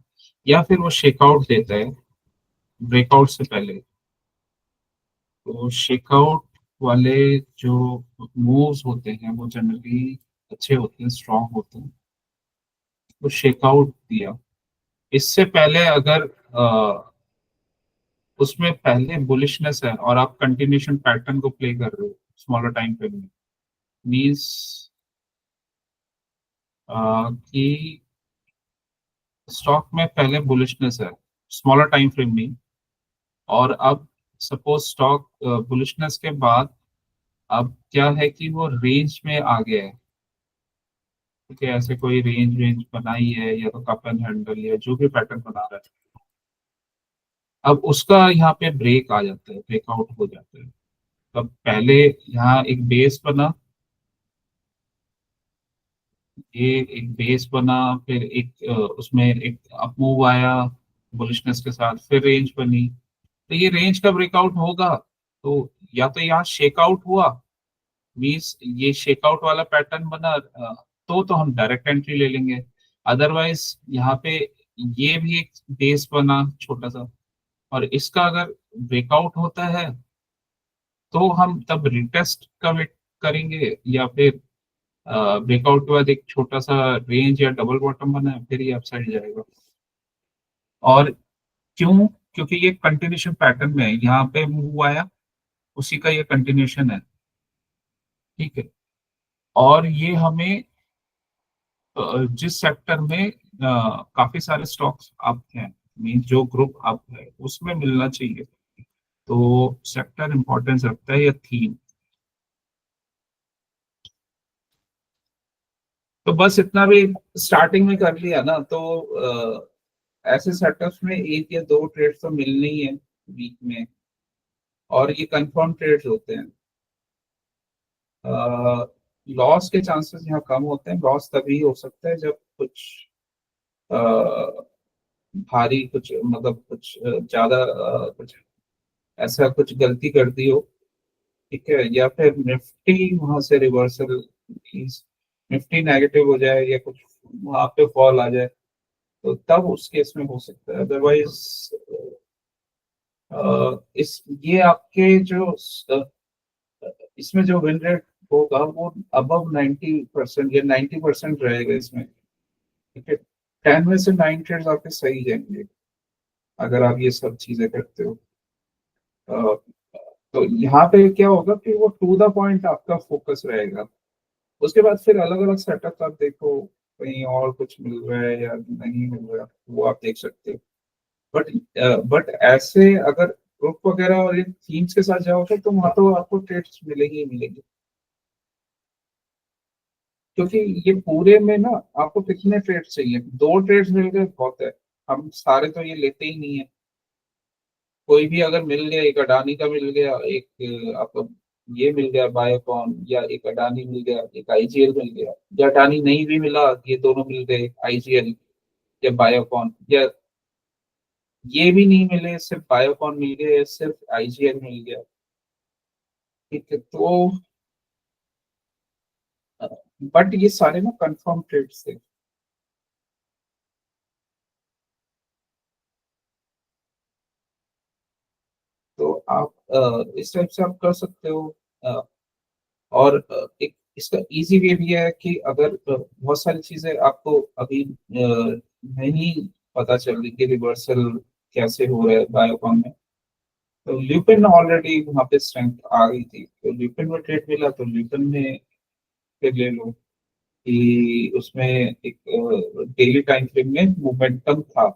या फिर वो शेकआउट देता है ब्रेकआउट से पहले। तो शेकआउट वाले जो मूव्स होते हैं वो जनरली अच्छे होते हैं, स्ट्रांग होते हैं। तो शेकआउट दिया, इससे पहले अगर उसमें पहले बुलिशनेस है और आप कंटिन्यूशन पैटर्न को प्ले कर रहे हो स्मॉलर टाइम फ्रेम में, मीन्स कि स्टॉक में पहले बुलिशनेस है स्मॉलर टाइम फ्रेम में, और अब सपोज स्टॉक बुलिशनेस के बाद अब क्या है कि वो रेंज में आ गया है, ठीक है, ऐसे कोई रेंज रेंज बनाई है या तो कप एंड हैंडल या जो भी पैटर्न बना रहा है, अब उसका यहाँ पे ब्रेक आ जाता है, ब्रेकआउट हो जाता है। तब पहले यहाँ एक बेस बना, ये एक बेस बना, फिर एक उसमें एक अप मूव आया बुलिशनेस के साथ, फिर रेंज बनी, तो ये रेंज का ब्रेकआउट होगा, तो या तो यहाँ शेकआउट हुआ, मीन्स ये शेकआउट वाला पैटर्न बना, तो हम डायरेक्ट एंट्री ले लेंगे। अदरवाइज यहाँ पे ये भी एक बेस बना छोटा सा, और इसका अगर ब्रेकआउट होता है तो हम तब रिटेस्ट का वेट करेंगे, या फिर ब्रेकआउट के बाद एक छोटा सा रेंज या डबल बॉटम बना है, फिर ये अपसाइड जाएगा। और क्यों? क्योंकि ये कंटिन्यूशन पैटर्न में है, यहाँ पे मूव आया उसी का ये कंटिन्यूशन है, ठीक है। और ये हमें जिस सेक्टर में काफी सारे स्टॉक्स अप हैं, मीन जो ग्रुप अप है उसमें मिलना चाहिए, तो सेक्टर इंपॉर्टेंस रखता है या थीम। तो बस इतना भी स्टार्टिंग में कर लिया ना, तो ऐसे सेटअप्स में एक या दो ट्रेड्स तो मिलने ही है वीक में, और ये कंफर्म ट्रेड्स होते हैं। लॉस के चांसेस यहाँ कम होते हैं। लॉस तभी हो सकता है जब कुछ अ, भारी कुछ, मतलब कुछ ज्यादा कुछ ऐसा कुछ गलती कर दी हो, ठीक है, या फिर निफ्टी वहां से रिवर्सल, निफ्टी नेगेटिव हो जाए या कुछ वहां पे फॉल आ जाए, तो तब उस केस में हो सकता है। अदरवाइज इस ये आपके जो इसमें जो विन रेट होगा वो अबव 90% या 90% रहेगा इसमें, ठीक है। 10 में से 9 ट्रेड्स आपके सही जाएंगे अगर आप ये सब चीजें करते हो। अ, तो यहाँ पे क्या होगा कि वो टू द पॉइंट आपका फोकस रहेगा। उसके बाद फिर अलग अलग सेटअप आप देखो, कहीं और कुछ मिल रहा है या नहीं मिल रहा है, वो आप देख सकते हो। बट ऐसे अगर ग्रुप वगैरह और इन थीम्स के साथ जाओगे तो वहां तो आपको ट्रेड्स मिलेंगे ही मिलेंगे, क्योंकि ये पूरे में ना आपको कितने ट्रेड्स चाहिए? 2 ट्रेड्स मिल गए बहुत है। हम सारे तो ये लेते ही नहीं है। कोई भी अगर मिल गया, एक अडानी का मिल गया, एक आपको ये मिल गया बायोकॉन, या एक अडानी मिल गया, एक आईजीएल मिल गया, या अडानी नहीं भी मिला, ये दोनों मिल गए, आईजीएल या बायोकॉन, या ये भी नहीं मिले, सिर्फ बायोकॉन मिल गया, सिर्फ आईजीएल मिल गया, ठीक है। तो बट ये सारे ना कंफर्म ट्रेड्स थे। तो आप इस टाइप से आप कर सकते हो। अ, और एक इसका इजी वे भी है कि अगर बहुत सारी चीजें आपको अभी नहीं पता चल रही कि रिवर्सल कैसे हो रहा है बायोकॉन में, तो ल्यूपिन ऑलरेडी वहाँ पे स्ट्रेंथ आ गई थी, तो ल्यूपिन में ट्रेड मिला तो ल्यूपिन में फिर ले लो कि उसमें एक डेली टाइम फ्रेम में मोमेंटम था,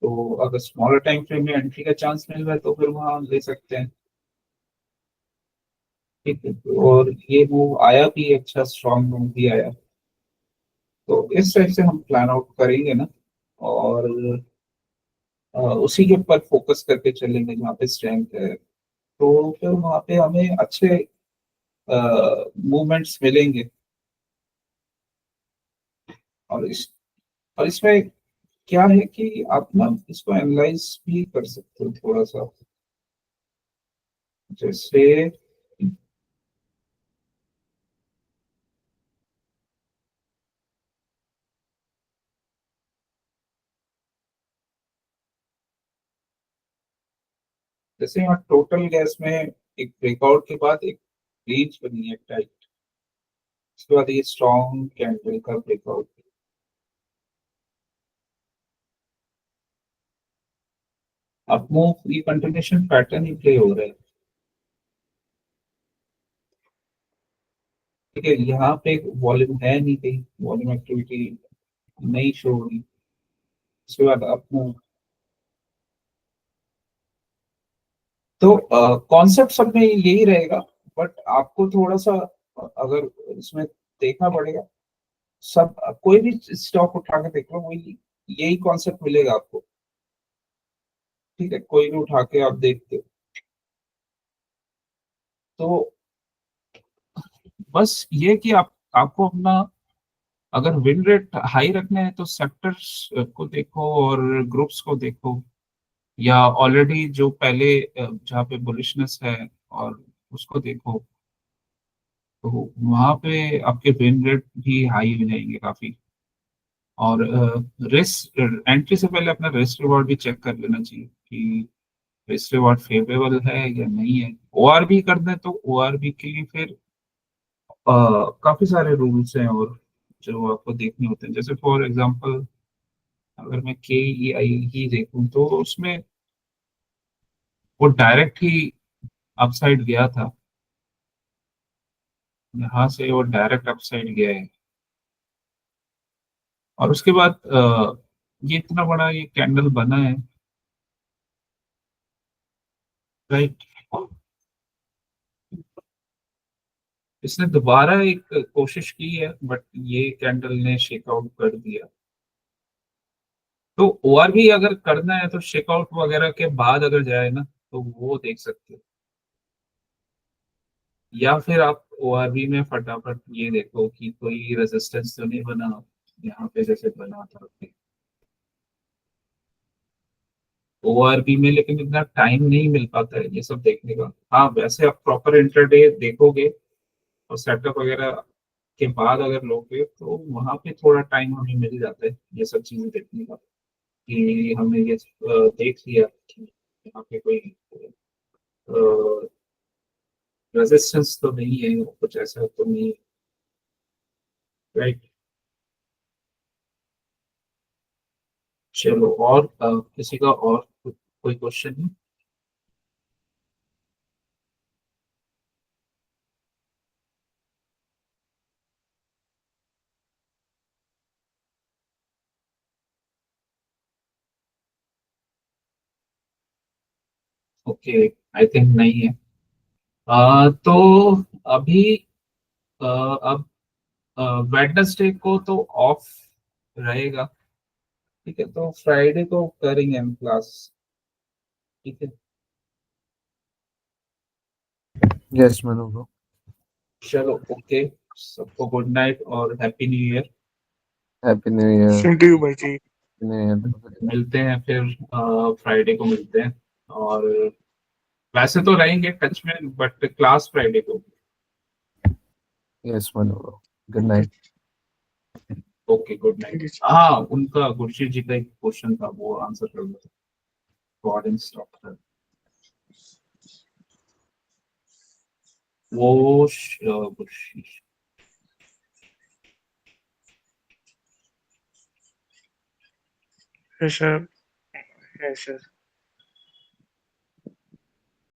तो अगर स्मॉलर टाइम फ्रेम में एंट्री का चांस मिल रहा है तो फिर वहाँ ले सकते हैं, ठीक है। और ये मूव आया भी, अच्छा स्ट्रॉन्ग मूव भी आया। तो इस टाइप से हम प्लान आउट करेंगे ना, और उसी के ऊपर फोकस करके चलेंगे जहाँ पे स्ट्रेंथ है, तो फिर वहाँ पे हमें अच्छे मूवमेंट्स मिलेंगे। और और इसमें क्या है कि आप ना इसको एनालाइज भी कर सकते हो थोड़ा सा, जैसे जैसे यहाँ टोटल गैस में एक ब्रेकआउट के बाद एक रेंज बनी है टाइट, उसके बाद ये स्ट्रॉन्ग कैंडल का ब्रेकआउट। अब मूव ये कंटिन्यूशन पैटर्न ही प्ले हो रहा है, ठीक है। यहाँ पे वॉल्यूम है नहीं, कहीं वॉल्यूम एक्टिविटी नहीं शो हो रही। उसके बाद आप मूव, तो कॉन्सेप्ट सब में यही रहेगा, बट आपको थोड़ा सा अगर इसमें देखना पड़ेगा। सब कोई भी स्टॉक उठा के देख लो, वही यही कॉन्सेप्ट मिलेगा आपको, ठीक है। कोई भी उठा के आप देखते हो, तो बस ये कि आप आपको अपना अगर विन रेट हाई रखना है तो सेक्टर्स को देखो और ग्रुप्स को देखो, या ऑलरेडी जो पहले जहाँ पे बुलिशनेस है और उसको देखो, तो वहां पे आपके विन रेट भी हाई हो जाएंगे काफी। और रिस्क एंट्री से पहले अपना रिस्क रिवॉर्ड भी चेक कर लेना चाहिए कि रिस्क रिवॉर्ड फेवरेबल है या नहीं है। ओआरबी करना है तो ओआरबी के लिए फिर काफी सारे रूल्स हैं और जो आपको देखने होते हैं। जैसे फॉर एग्जांपल अगर मैं के ई आई ही देखूं तो उसमें वो डायरेक्ट ही अपसाइड गया था, यहाँ से वो डायरेक्ट अपसाइड गया है। और उसके बाद ये इतना बड़ा ये कैंडल बना है, राइट। इसने दोबारा एक कोशिश की है बट ये कैंडल ने शेकआउट कर दिया। तो ओआरबी अगर करना है तो शेकआउट वगैरह के बाद अगर जाए ना तो वो देख सकते हो, या फिर आप ओआरबी में फटाफट ये देखो कि कोई रेजिस्टेंस तो नहीं बना यहाँ पे जैसे बना था ओआरबी में। लेकिन इतना टाइम नहीं मिल पाता है ये सब देखने का। हाँ वैसे आप प्रॉपर इंटरडे देखोगे और सेटअप वगैरह के बाद अगर लोगे तो वहां पे थोड़ा टाइम हमें मिल जाता है ये सब चीजें देखने का, कि हमने ये देख लिया कि यहाँ पे कोई रेजिस्टेंस तो नहीं है, कुछ ऐसा तो नहीं है, राइट। चलो और किसी का और कोई क्वेश्चन है? ओके, आई थिंक नहीं है। तो अभी अब वेडनेसडे को तो ऑफ रहेगा, ठीक है। तो फ्राइडे को करेंगे हम क्लास, ठीक है। Yes Manu bro. चलो ओके, सबको गुड नाइट और happy new year. Happy new year. Same to you भाई जी। New year. मिलते हैं फिर फ्राइडे को मिलते हैं। और वैसे तो रहेंगे टच में बट क्लास फ्राइडे को। Yes Manu bro. Good night. Okay good ठीक नाइट। है। हाँ उनका गुरशीत जी का एक क्वेश्चन था वो आंसर कर दो। गॉड इन स्टॉक वो गुरशीत। है सर। है सर।